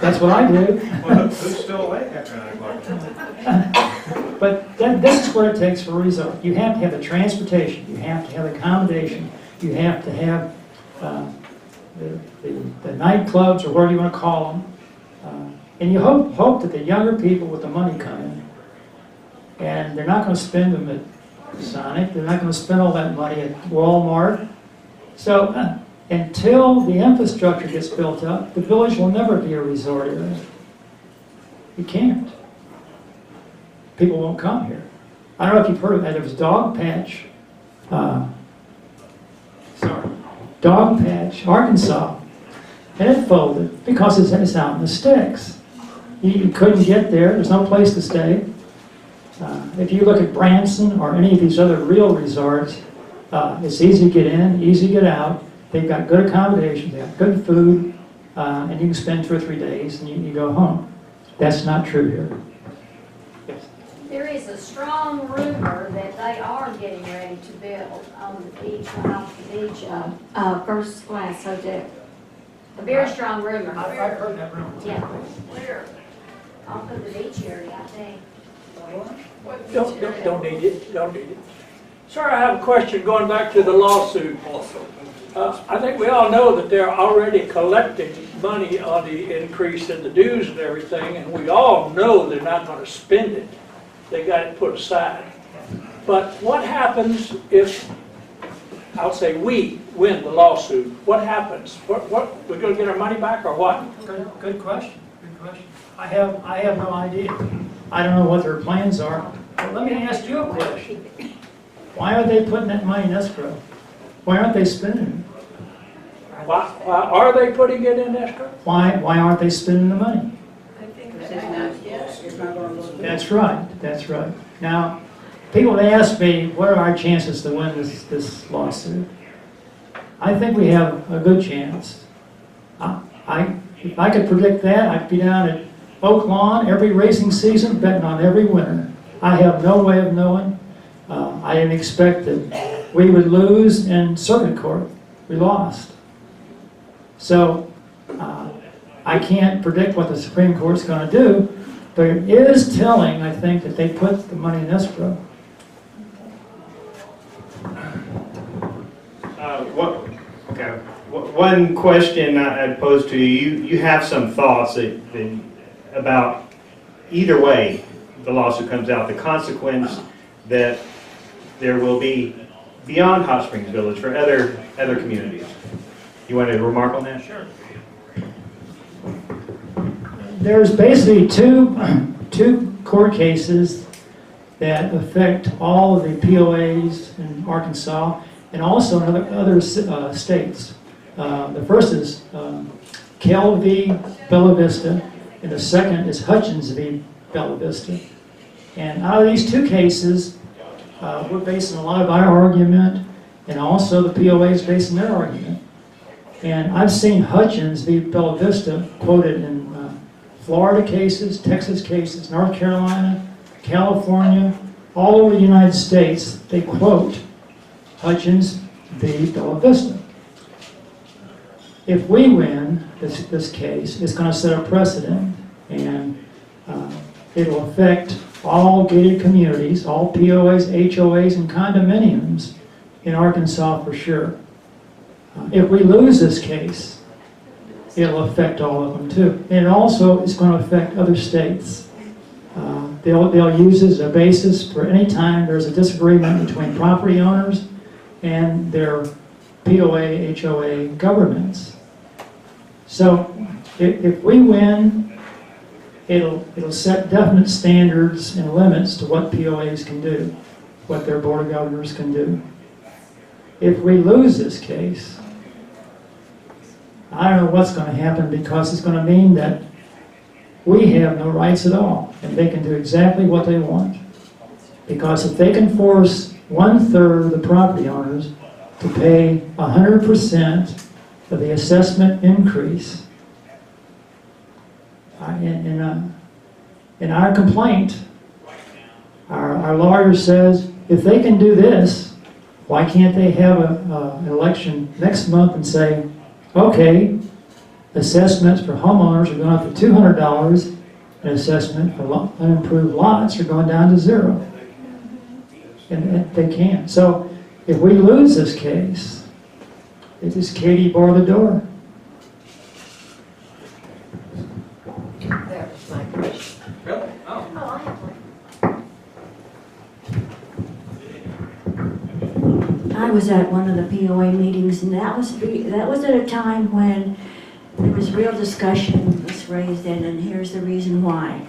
That's what I do. Well, who's still awake after 9 o'clock? But this is what it takes for a resort. You have to have the transportation. You have to have accommodation. You have to have the nightclubs, or whatever you want to call them. And you hope that the younger people with the money come in. And they're not going to spend them at Sonic. They're not going to spend all that money at Walmart. So until the infrastructure gets built up, the village will never be a resort area. You can't. People won't come here. I don't know if you've heard of that. There was Dog Patch Dog Patch, Arkansas, and it folded because it's out in the sticks. You couldn't get there. There's no place to stay. If you look at Branson or any of these other real resorts, it's easy to get in, easy to get out. They've got good accommodations, they have good food, and you can spend 2 or 3 days and you go home. That's not true here. There is a strong rumor that they are getting ready to build on the beach, off the beach, first class hotel. A very strong rumor. I've heard that rumor. Yeah. Where? Off of the beach area, I think. Don't need it, don't need it. Sir, I have a question going back to the lawsuit also. I think we all know that they're already collecting money on the increase in the dues and everything, and we all know they're not going to spend it. They got it put aside. But what happens if, I'll say we win the lawsuit? What happens? What we're going to get our money back or what? Good question. Good question. I have no idea. I don't know what their plans are. But let me ask you a question. Why are they putting that money in escrow? Why aren't they spending it? Why are they putting it in escrow? Why aren't they spending the money? That's right. That's right. Now, people ask me, what are our chances to win this lawsuit? I think we have a good chance. If I could predict that, I'd be down at Oak Lawn every racing season, betting on every winner. I have no way of knowing. I didn't expect that we would lose in circuit court. We lost. So I can't predict what the Supreme Court's going to do, but it is telling, I think, that they put the money in escrow. One question I'd pose to you, you have some thoughts about either way the lawsuit comes out, the consequence that there will be beyond Hot Springs Village for other communities. You want to remark on that? Sure. There's basically two court cases that affect all of the POAs in Arkansas and also in other states. The first is Kell v. Bella Vista, and the second is Hutchins v. Bella Vista. And out of these two cases, we're basing a lot of our argument, and also the POA is basing their argument. And I've seen Hutchins v. Bella Vista quoted in Florida cases, Texas cases, North Carolina, California, all over the United States. They quote Hutchins v. Bella Vista. If we win this case, it's going to set a precedent, and it'll affect all gated communities, all POAs, HOAs, and condominiums in Arkansas for sure. If we lose this case, it'll affect all of them too. And it also is going to affect other states. They'll use it as a basis for any time there's a disagreement between property owners and their POA, HOA governments. So if we win, it'll set definite standards and limits to what POAs can do, what their board of governors can do. If we lose this case, I don't know what's going to happen, because it's going to mean that we have no rights at all, and they can do exactly what they want. Because if they can force 1/3 of the property owners to pay 100% of the assessment increase, in our complaint, our lawyer says, if they can do this, why can't they have an election next month and say, okay, assessments for homeowners are going up to $200, and assessment for unimproved lots are going down to $0. And they can't. So if we lose this case, it is Katie bar the door. That was my question. Really? Oh, I have one. I was at one of the POA meetings, and that was at a time when there was real discussion was raised in, and here's the reason why.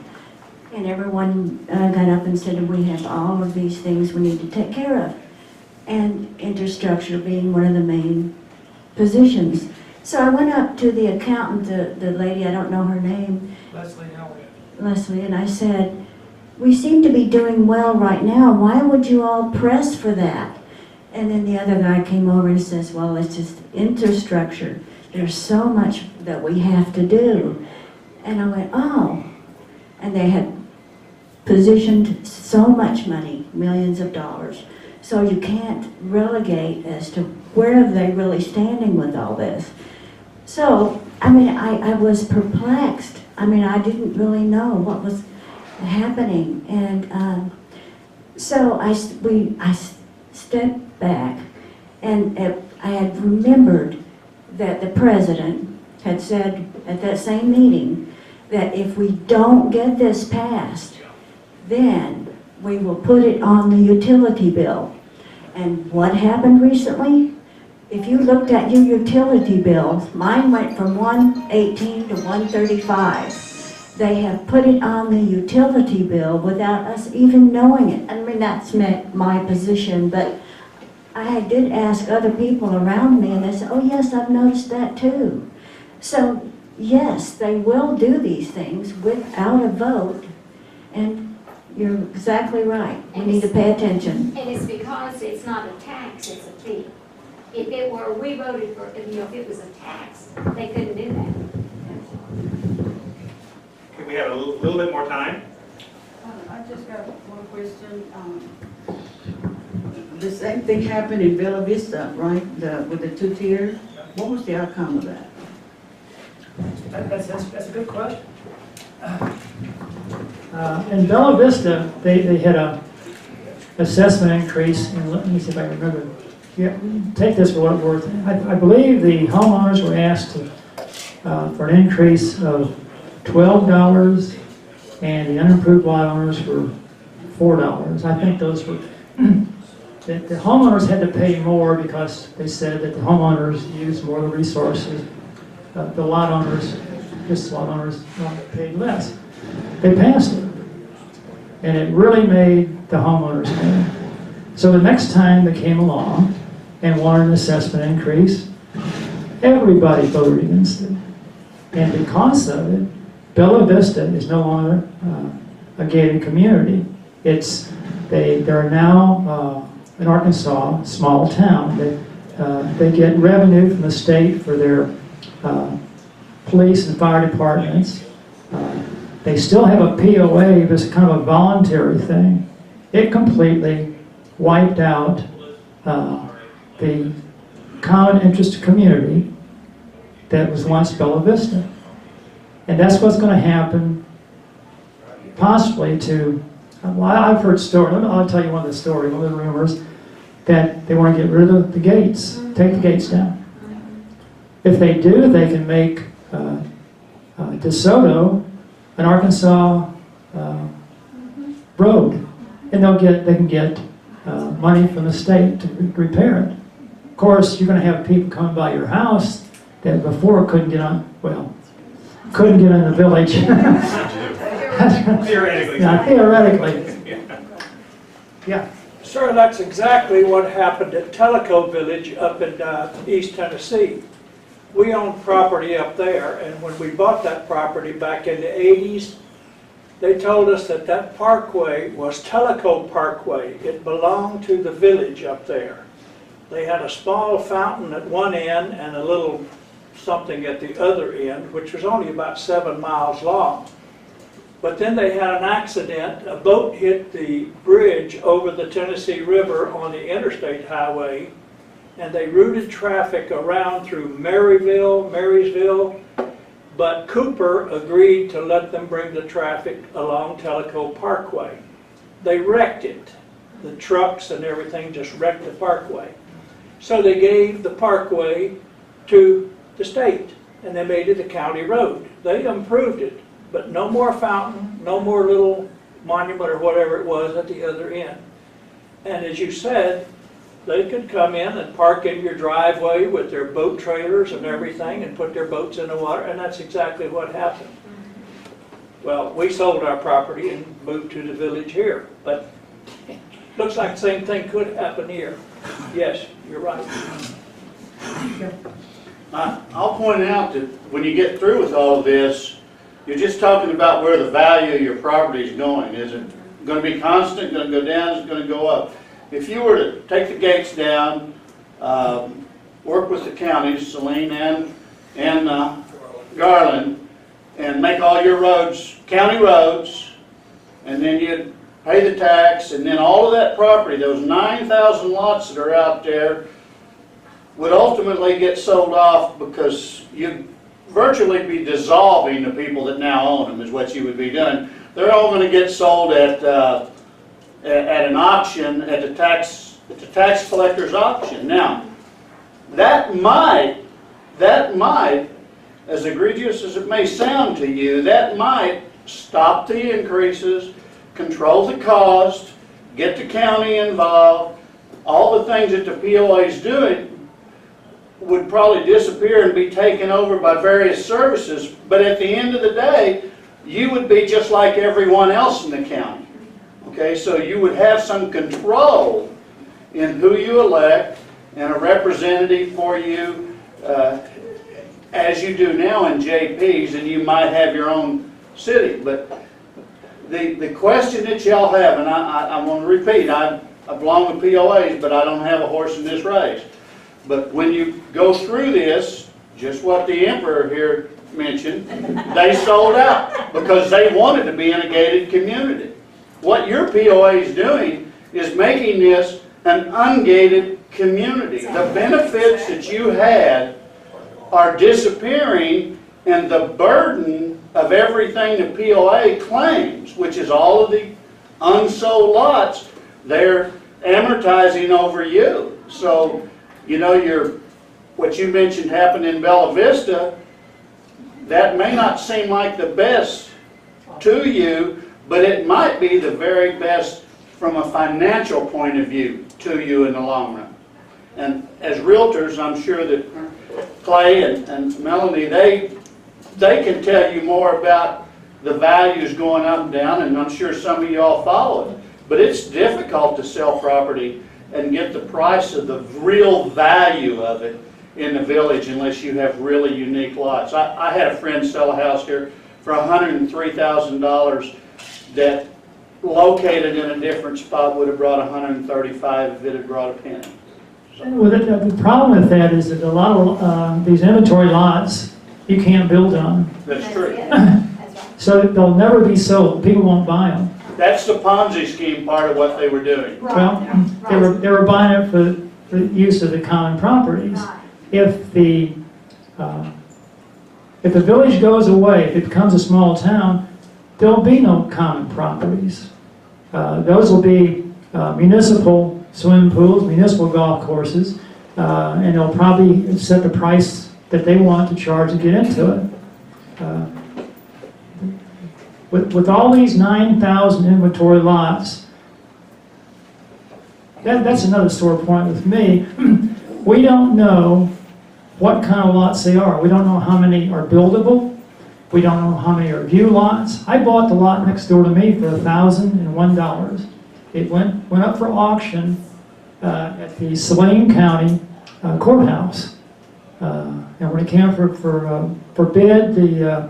And everyone got up and said, we have all of these things we need to take care of. And infrastructure being one of the main positions. So I went up to the accountant, the lady, I don't know her name, Leslie, and I said, we seem to be doing well right now. Why would you all press for that? And then the other guy came over and says, well, it's just infrastructure. There's so much that we have to do. And I went, oh. And they had positioned so much money, millions of dollars. So you can't relegate as to where are they really standing with all this. So, I mean, I was perplexed. I mean, I didn't really know what was happening. And so I stepped back, and I had remembered that the president had said at that same meeting that if we don't get this passed, then we will put it on the utility bill. And what happened recently? If you looked at your utility bills, mine went from $118 to $135. They have put it on the utility bill without us even knowing it. I mean, that's my position, but I did ask other people around me, and they said, oh yes, I've noticed that too. So yes, they will do these things without a vote, and you're exactly right. We need to pay attention. And it's because it's not a tax, it's a fee. If it were, we voted for, if it was a tax, they couldn't do that. Okay, we have a little bit more time. I just got one question. The same thing happened in Bella Vista, right? With the 2 tiers. What was the outcome of that? That's a good question. In Bella Vista, they had a assessment increase, and let me see if I remember. Yeah, take this for what it's worth. I believe the homeowners were asked for an increase of $12, and the unimproved lot owners were $4. I think those were, the homeowners had to pay more because they said that the homeowners used more of the resources. The lot owners, just lot owners, paid less. They passed it, and it really made the homeowners mad. So the next time they came along and wanted an assessment increase, everybody voted against it. And because of it, Bella Vista is no longer a gated community. They're now in Arkansas, small town. They get revenue from the state for their police and fire departments. They still have a POA, but it's kind of a voluntary thing. It completely wiped out the common interest community that was once Bella Vista. And that's what's going to happen possibly to, well, I've heard stories, I'll tell you one of the stories, one of the rumors, that they want to get rid of the gates, take the gates down. If they do, they can make DeSoto an Arkansas road, and they can get money from the state to repair it. Of course, you're going to have people coming by your house that before couldn't get on, well, couldn't get in the village. Theoretically. Yeah, theoretically. Yeah. Sir, that's exactly what happened at Tellico Village up in East Tennessee. We own property up there, and when we bought that property back in the 80s, they told us that that parkway was Tellico Parkway. It belonged to the village up there. They had a small fountain at one end and a little something at the other end, which was only about 7 miles long. But then they had an accident. A boat hit the bridge over the Tennessee River on the interstate highway, and they routed traffic around through Marysville, but Cooper agreed to let them bring the traffic along Tellico Parkway. They wrecked it. The trucks and everything just wrecked the parkway. So they gave the parkway to the state, and they made it a county road. They improved it, but no more fountain, no more little monument or whatever it was at the other end. And as you said, they could come in and park in your driveway with their boat trailers and everything and put their boats in the water, and that's exactly what happened. Well, we sold our property and moved to the village here, but looks like the same thing could happen here. Yes, you're right. I'll point out that when you get through with all of this, you're just talking about where the value of your property is going. Is it going to be constant, going to go down, is it going to go up? If you were to take the gates down, work with the counties, Saline and Garland, and make all your roads county roads, and then you'd pay the tax, and then all of that property, those 9,000 lots that are out there, would ultimately get sold off because you'd virtually be dissolving the people that now own them, is what you would be doing. They're all going to get sold at an auction, at the tax collector's auction. Now, that might, as egregious as it may sound to you, that might stop the increases, control the cost, get the county involved. All the things that the POA is doing would probably disappear and be taken over by various services, but at the end of the day, you would be just like everyone else in the county. Okay, so you would have some control in who you elect and a representative for you as you do now in JPs, and you might have your own city. But the question that y'all have, and I want to repeat, I belong to POAs, but I don't have a horse in this race. But when you go through this, just what the emperor here mentioned, they sold out because they wanted to be in a gated community. What your POA is doing is making this an ungated community. The benefits that you had are disappearing, and the burden of everything the POA claims, which is all of the unsold lots, they're amortizing over you. So, you know, what you mentioned happened in Bella Vista, that may not seem like the best to you, but it might be the very best from a financial point of view to you in the long run. And as realtors, I'm sure that Clay and Melanie, they can tell you more about the values going up and down, and I'm sure some of you all follow it. But it's difficult to sell property and get the price of the real value of it in the village unless you have really unique lots. I had a friend sell a house here for $103,000 that located in a different spot would have brought $135,000 if it had brought a penny. Well, the problem with that is that a lot of these inventory lots, you can't build on. That's true. So they'll never be sold. People won't buy them. That's the Ponzi scheme part of what they were doing. Well, they were buying it for use of the common properties. If the village goes away, if it becomes a small town, there'll be no common properties. Those will be municipal swimming pools, municipal golf courses, and they'll probably set the price that they want to charge to get into it. With all these 9,000 inventory lots, that's another sore point with me. We don't know what kind of lots they are. We don't know how many are buildable. We don't know how many are view lots. I bought the lot next door to me for $1,001. It went up for auction at the Saline County courthouse. And when it came for bid, the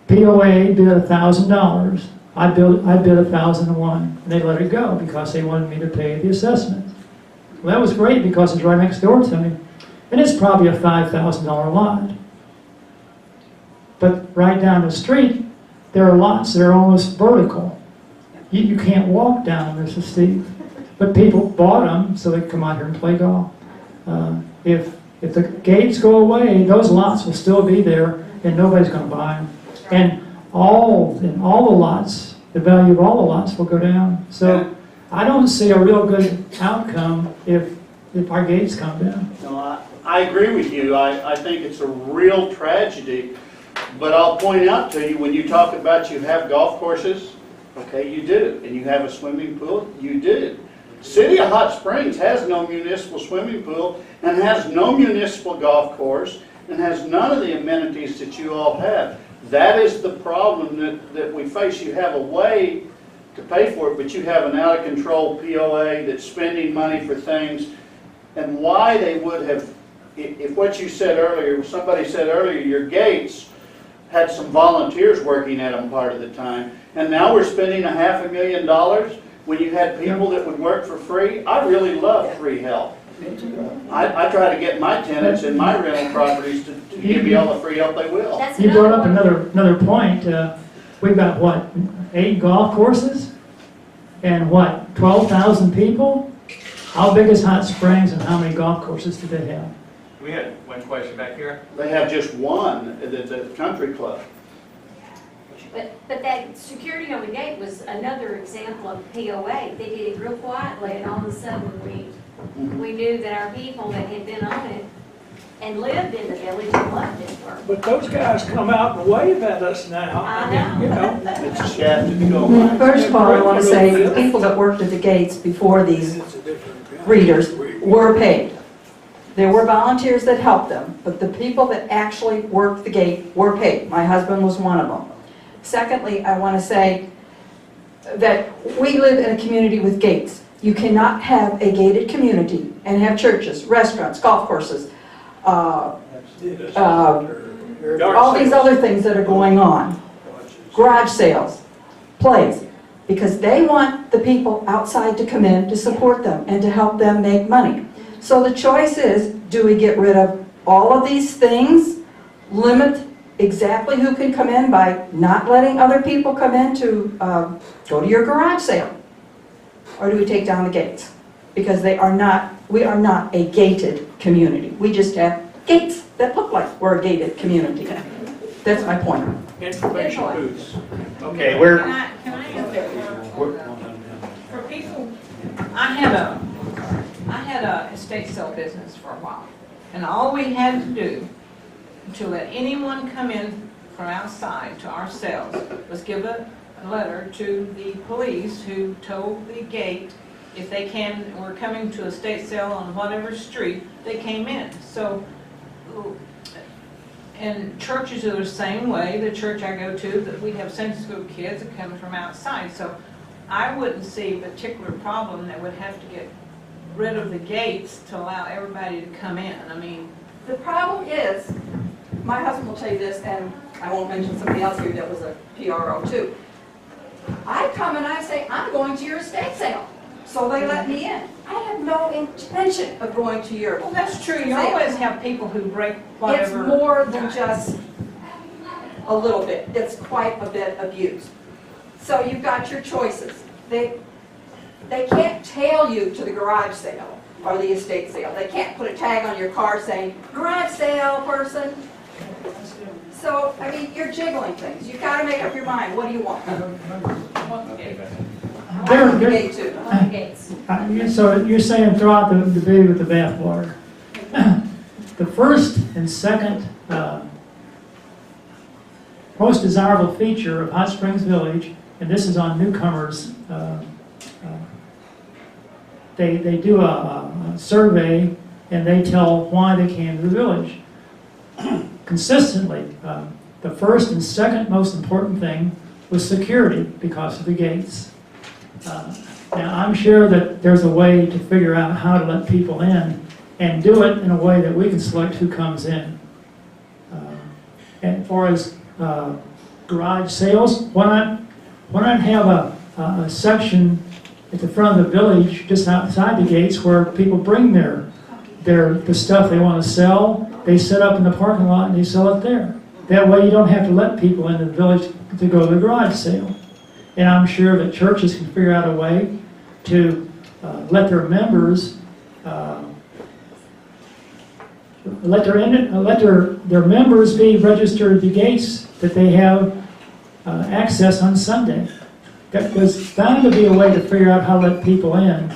POA bid $1,000. I bid $1,001, and they let it go because they wanted me to pay the assessment. Well, that was great because it's right next door to me, and it's probably a $5,000 lot. But right down the street, there are lots that are almost vertical. You can't walk down them, they're so steep. But people bought them so they could come out here and play golf. If the gates go away, those lots will still be there, and nobody's going to buy them. And all the lots, the value of all the lots will go down. So I don't see a real good outcome if our gates come down. No, I agree with you. I think it's a real tragedy. But I'll point out to you, when you talk about you have golf courses, okay, you did it. And you have a swimming pool, you did it. City of Hot Springs has no municipal swimming pool and has no municipal golf course and has none of the amenities that you all have. That is the problem that we face. You have a way to pay for it, but you have an out-of-control POA that's spending money for things and why they would have, if what you said earlier, somebody said earlier, your gates had some volunteers working at them part of the time, and now we're spending $500,000 when you had people that would work for free. I really love free help. I try to get my tenants in my rental properties to give me all the free help they will. You brought up another point. We've got, what, 8 golf courses? And what, 12,000 people? How big is Hot Springs and how many golf courses do they have? We had one question back here. They have just one at the country club. But that security on the gate was another example of POA. They did it real quietly, and all of a sudden we knew that our people that had been on it and lived in the village and loved it were. But those guys come out and wave at us now. I know. You know. It's a shaft to go. First of all, I want to say the people that worked at the gates before these readers were paid. There were volunteers that helped them, but the people that actually worked the gate were paid. My husband was one of them. Secondly, I want to say that we live in a community with gates. You cannot have a gated community and have churches, restaurants, golf courses, all these other things that are going on, garage sales, plays, because they want the people outside to come in to support them and to help them make money. So the choice is, do we get rid of all of these things, limit exactly who can come in by not letting other people come in to go to your garage sale? Or do we take down the gates? Because we are not a gated community. We just have gates that look like we're a gated community. That's my point. Information booths. Okay, Can I answer? For people, I had a estate sale business for a while, and all we had to do to let anyone come in from outside to our sales was give a letter to the police who told the gate if they were coming to a estate sale on whatever street, they came in. So, and churches are the same way. The church I go to, that we have Sunday school kids that come from outside. So I wouldn't see a particular problem that would have to get rid of the gates to allow everybody to come in. I mean, The problem is, my husband will tell you this, and I won't mention somebody else here that was a PRO too. I come and I say, I'm going to your estate sale. So they let me in. I have no intention of going to your. well, that's true. You always have people who break It's whatever. more than just a little bit. It's quite a bit abused. So you've got your choices. They can't tail you to the garage sale or the estate sale. They can't put a tag on your car saying, garage sale person. So, I mean, you're jiggling things. You've got to make up your mind. What do you want? I want the gate too. I want the gates. So you're saying throw out the baby with the bathwater. The first and second most desirable feature of Hot Springs Village, and this is on newcomers, they do a survey and they tell why they came to the village. Consistently, the first and second most important thing was security because of the gates. Now, I'm sure that there's a way to figure out how to let people in and do it in a way that we can select who comes in. And as far as garage sales, why not have a section at the front of the village, just outside the gates, where people bring the stuff they want to sell. They set up in the parking lot and they sell it there. That way you don't have to let people into the village to go to the garage sale. And I'm sure that churches can figure out a way to let their members let their members be registered at the gates that they have access on Sunday. There's bound to be a way to figure out how to let people in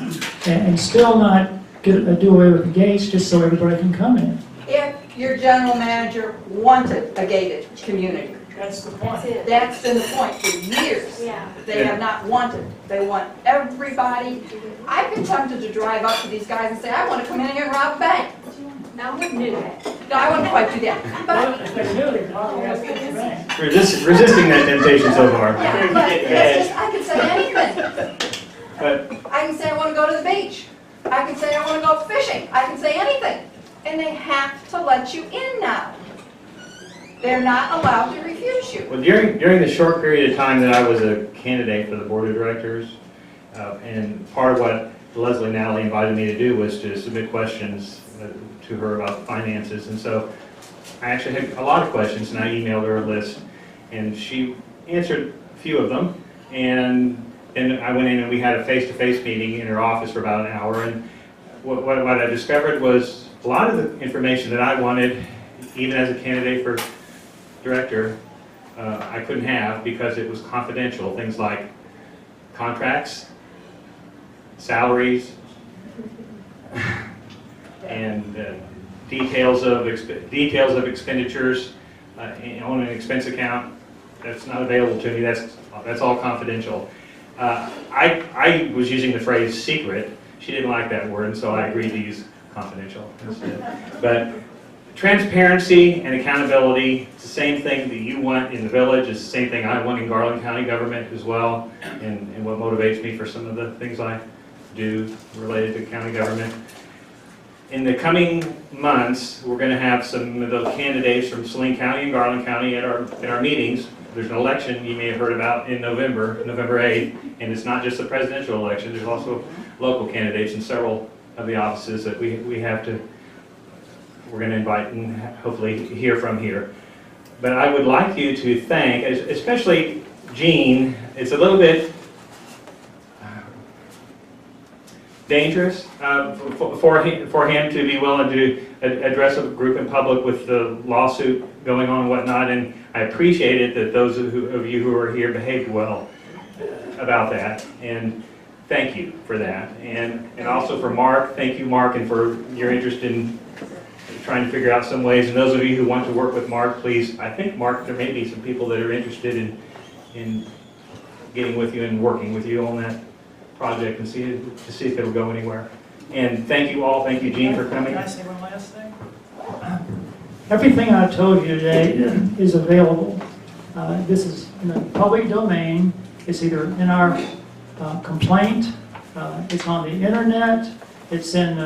and still not do away with the gates just so everybody can come in. If your general manager wanted a gated community. That's the point. That's been the point for years. Yeah. They have not wanted. They want everybody. I've been tempted to drive up to these guys and say, I want to come in here and rob a bank. No, I wouldn't do that. No, I wouldn't quite do that. But If they do, they probably have to get the bank. Resisting that temptation so far. yeah, but it's just, I can say anything. I can say I want to go to the beach. I can say I want to go fishing. I can say anything. And they have to let you in now. They're not allowed to refuse you. Well, during the short period of time that I was a candidate for the board of directors, and part of what Leslie Nally invited me to do was to submit questions to her about finances, and so I actually had a lot of questions, and I emailed her a list, and she answered a few of them, and I went in and we had a face-to-face meeting in her office for about an hour, and what I discovered was a lot of the information that I wanted, even as a candidate for director, I couldn't have because it was confidential. Things like contracts, salaries, and details of expenditures on an expense account. That's not available to me. That's all confidential. I was using the phrase secret. She didn't like that word, and so I agreed to use confidential instead. But transparency and accountability, it's the same thing that you want in the village, it's the same thing I want in Garland County government as well, and what motivates me for some of the things I do related to county government. In the coming months, we're going to have some of the candidates from Saline County and Garland County at our meetings. There's an election you may have heard about in November 8th, and it's not just a presidential election, there's also local candidates in several of the offices that we're going to invite and hopefully hear from here. But I would like you to thank, especially Gene. It's a little bit dangerous for him to be willing to address a group in public with the lawsuit going on and whatnot, and I appreciate it that those of you who are here behaved well about that, and thank you for that. And also for Mark, thank you, Mark, and for your interest in trying to figure out some ways. And those of you who want to work with Mark, please, I think, Mark, there may be some people that are interested in getting with you and working with you on that project and see if it'll go anywhere. And thank you all. Thank you, Gene, for coming. Can I say one last thing? Everything I've told you today is available. This is in the public domain. It's either in our complaint, it's on the internet, it's in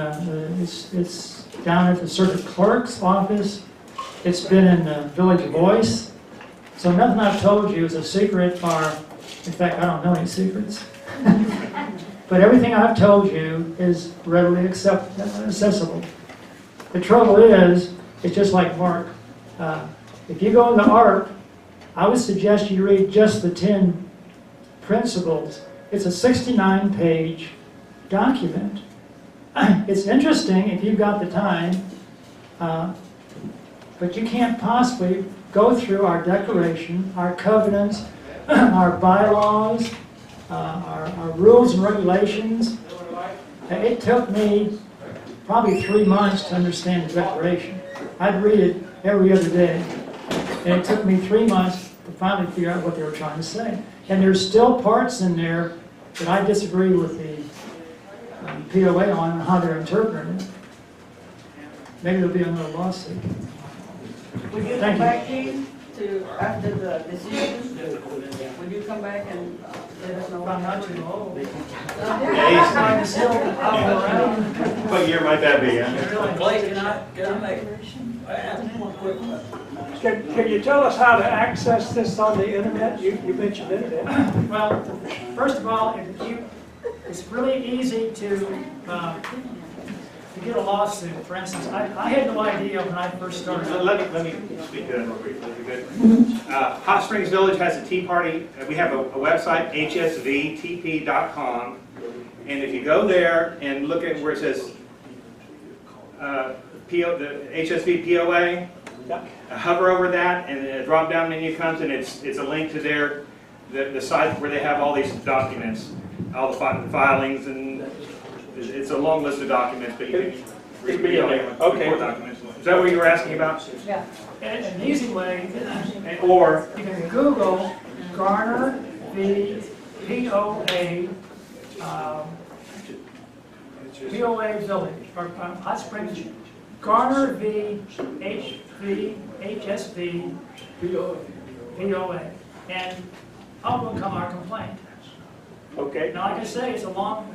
it's down at the circuit clerk's office, it's been in the Village Voice. So nothing I've told you is a secret, or in fact, I don't know any secrets. But everything I've told you is readily accessible. The trouble is, it's just like Mark. If you go into AARP, I would suggest you read just the 10 principles. It's a 69-page document. It's interesting if you've got the time, but you can't possibly go through our declaration, our covenants, our bylaws, our rules and regulations. It took me probably 3 months to understand the declaration. I'd read it every other day, and it took me 3 months to finally figure out what they were trying to say. And there's still parts in there that I disagree with the POA on how they're interpreting it. Maybe there'll be another lawsuit. Would you come back, Gene, to after the decision? Would you come back and let us know? I'm not too old. What year might that be? Clay, can I make one quick question? Can you tell us how to access this on the internet? You mentioned internet. Well, first of all, it's really easy to get a lawsuit. For instance, I had no idea when I first started. Let me speak to that real briefly. Good. Hot Springs Village has a tea party. We have a website, hsvtp.com, and if you go there and look at where it says the HSVPOA, hover over that, and a drop-down menu comes, and it's a link to the site where they have all these documents, all the filings, and it's a long list of documents, but you can read all the documents. Is that what you were asking about? Yeah. An easy way, or you can Google Garner v. POA, POA Village, or Hot Springs, Garner v. HSV POA, and up will come our complaint. Okay. Now, like I say, it's a long,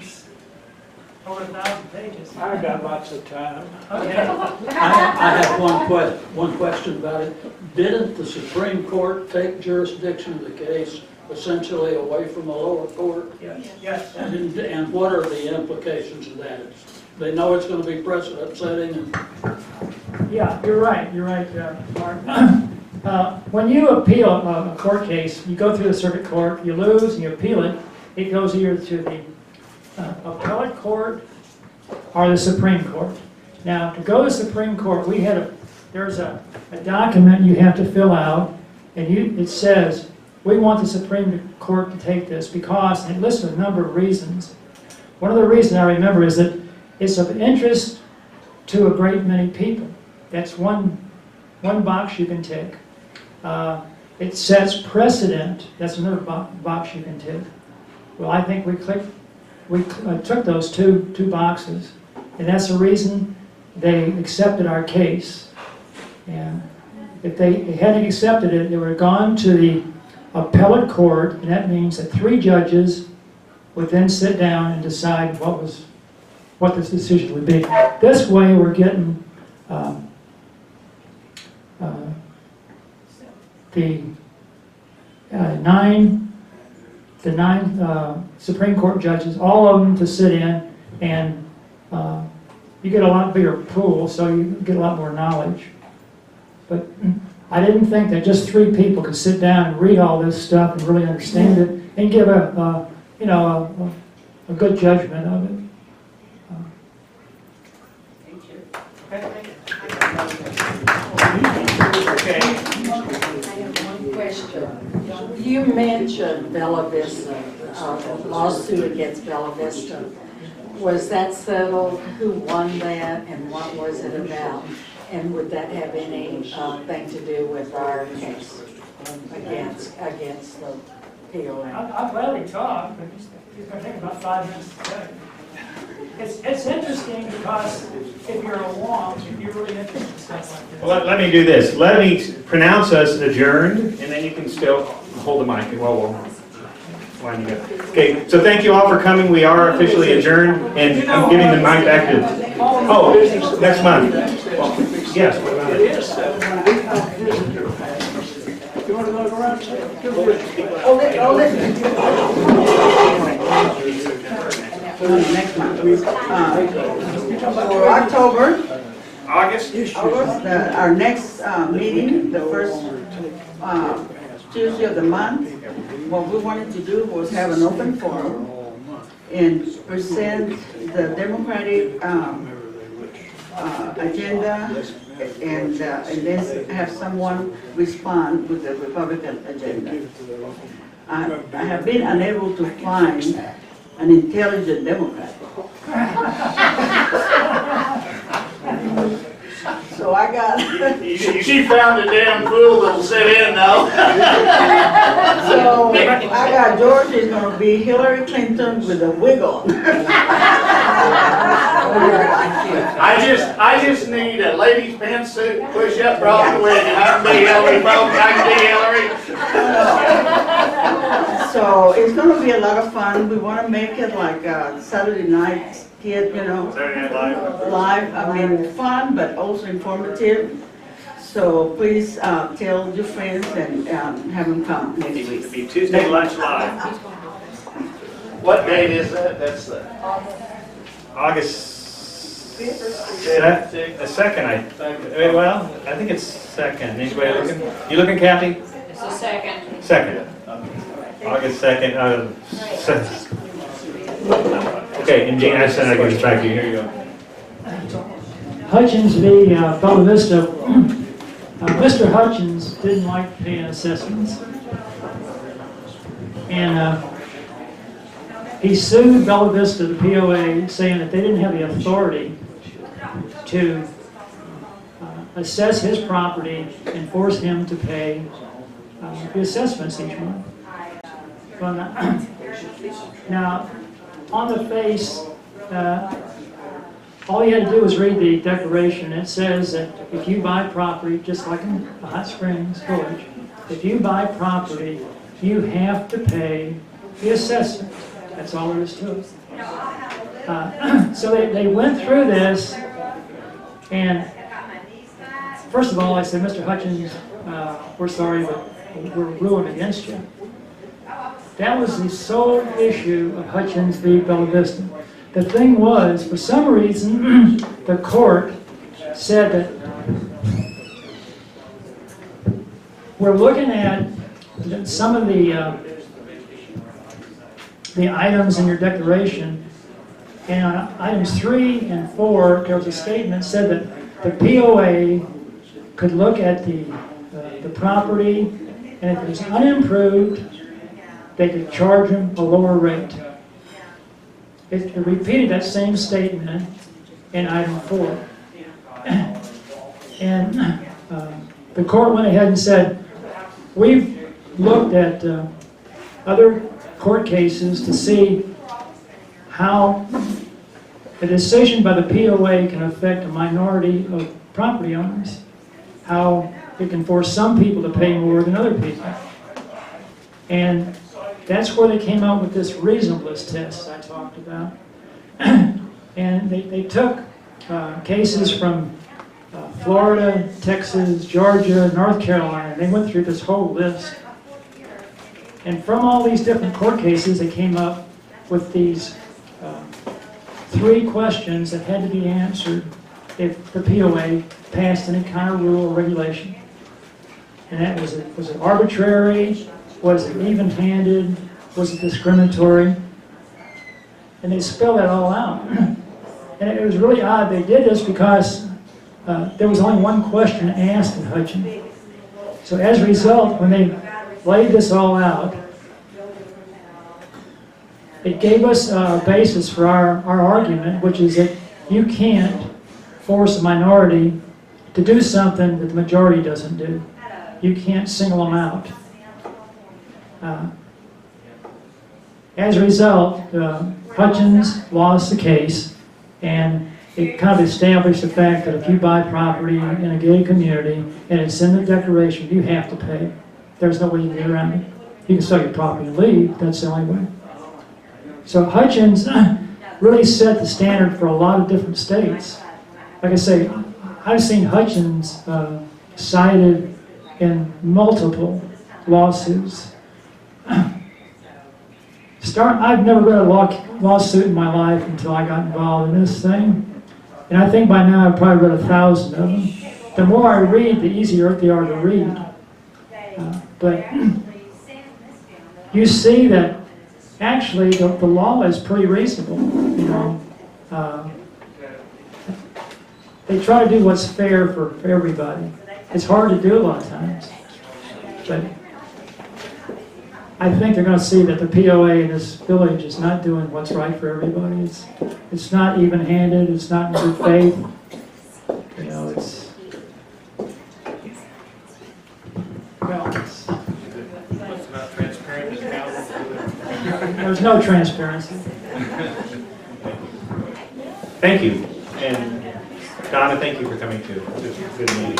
over 1,000 pages. I got lots of time. Okay. I have one question about it. Didn't the Supreme Court take jurisdiction of the case essentially away from the lower court? Yes. And what are the implications of that? They know it's going to be precedent setting and Yeah, you're right, Mark. When you appeal a court case, you go through the circuit court, you lose, and you appeal it, it goes either to the appellate court or the Supreme Court. Now, to go to the Supreme Court, there's a document you have to fill out, and it says, we want the Supreme Court to take this because, and it lists a number of reasons. One of the reasons I remember is that it's of interest to a great many people. That's one box you can tick. It sets precedent. That's another box you can tick. Well, I think we took those two boxes, and that's the reason they accepted our case. And if they hadn't accepted it, they would have gone to the appellate court, and that means that 3 judges would then sit down and decide what this decision would be. This way, we're getting the nine Supreme Court judges, all of them to sit in, and you get a lot bigger pool, so you get a lot more knowledge. But I didn't think that just 3 people could sit down and read all this stuff and really understand it and give a good judgment of it. I have one question. You mentioned Bella Vista, the lawsuit against Bella Vista. Was that settled? Who won that, and what was it about? And would that have any thing to do with our case against the POA? I'll gladly talk, but it's going to take about 5 minutes to say. It's interesting because if you're a wonk, if you're really interested in stuff like this. Well, let me do this. Let me pronounce us adjourned, and then you can still hold the mic. Okay, so thank you all for coming. We are officially adjourned, and I'm giving the mic back to, next month. Yes, what about it? You want to go around? Next month. For October. August? Our next meeting, the first Tuesday of the month, what we wanted to do was have an open forum and present the Democratic agenda and then have someone respond with the Republican agenda. I have been unable to find an intelligent Democrat. So I got... She found a damn fool that'll sit in now. So I got George is going to be Hillary Clinton with a wig on. I just need a ladies' pantsuit, push-up bra, and a wig, and I can be Hillary, folks. I can be Hillary. So it's going to be a lot of fun. We want to make it like a Saturday night skit, Saturday Night Live. Live. I mean, fun, but also informative. So please tell your friends and have them come next week. It'll be Tuesday Lunch Live. What date is that? That's August 2nd, well, I think it's 2nd. Anybody looking? You looking, Kathy? It's the second. 2nd. August 2nd. Okay, and Gene, I sent I give it back to you. Here you go. Hutchins v. Bella Vista. Mr. Hutchins didn't like paying assessments. And he sued Bella Vista, the POA, saying that they didn't have the authority to assess his property and force him to pay the assessments each month. Now, on the face, all you had to do was read the declaration. It says that if you buy property, just like in Hot Springs Village, if you buy property, you have to pay the assessment. That's all there is to it. So they went through this, and first of all, I said, Mr. Hutchins, we're sorry, but we're ruling against you. That was the sole issue of Hutchins v. Bella Vista. The thing was, for some reason, the court said that we're looking at some of the items in your declaration, and on items 3 and 4, there was a statement that said that the POA could look at the property, and if it was unimproved, they could charge them a lower rate. It repeated that same statement in item 4. And the court went ahead and said, we've looked at other court cases to see how a decision by the POA can affect a minority of property owners, how it can force some people to pay more than other people. And that's where they came out with this reasonableness test I talked about. And they took cases from Florida, Texas, Georgia, North Carolina. They went through this whole list. And from all these different court cases, they came up with these 3 questions that had to be answered if the POA passed any kind of rule or regulation. And that was it arbitrary? Was it even-handed? Was it discriminatory? And they spelled that all out. And it was really odd. They did this because there was only one question asked in Hutchins. So as a result, when they laid this all out, it gave us a basis for our argument, which is that you can't force a minority to do something that the majority doesn't do. You can't single them out. As a result, Hutchins lost the case, and it kind of established the fact that if you buy property in a gated community and it's in the declaration, you have to pay. There's no way you can get around it. You can sell your property and leave, that's the only way. So Hutchins really set the standard for a lot of different states. Like I say, I've seen Hutchins cited in multiple lawsuits. I've never read a lawsuit in my life until I got involved in this thing. And I think by now I've probably read 1,000 of them. The more I read, the easier they are to read. But you see that actually the law is pretty reasonable. You know, they try to do what's fair for everybody. It's hard to do a lot of times. But I think they're going to see that the POA in this village is not doing what's right for everybody. It's not even-handed. It's not in good faith. You know, it's not transparent. There's no transparency. Thank you, and Donna, thank you for coming to this good meeting.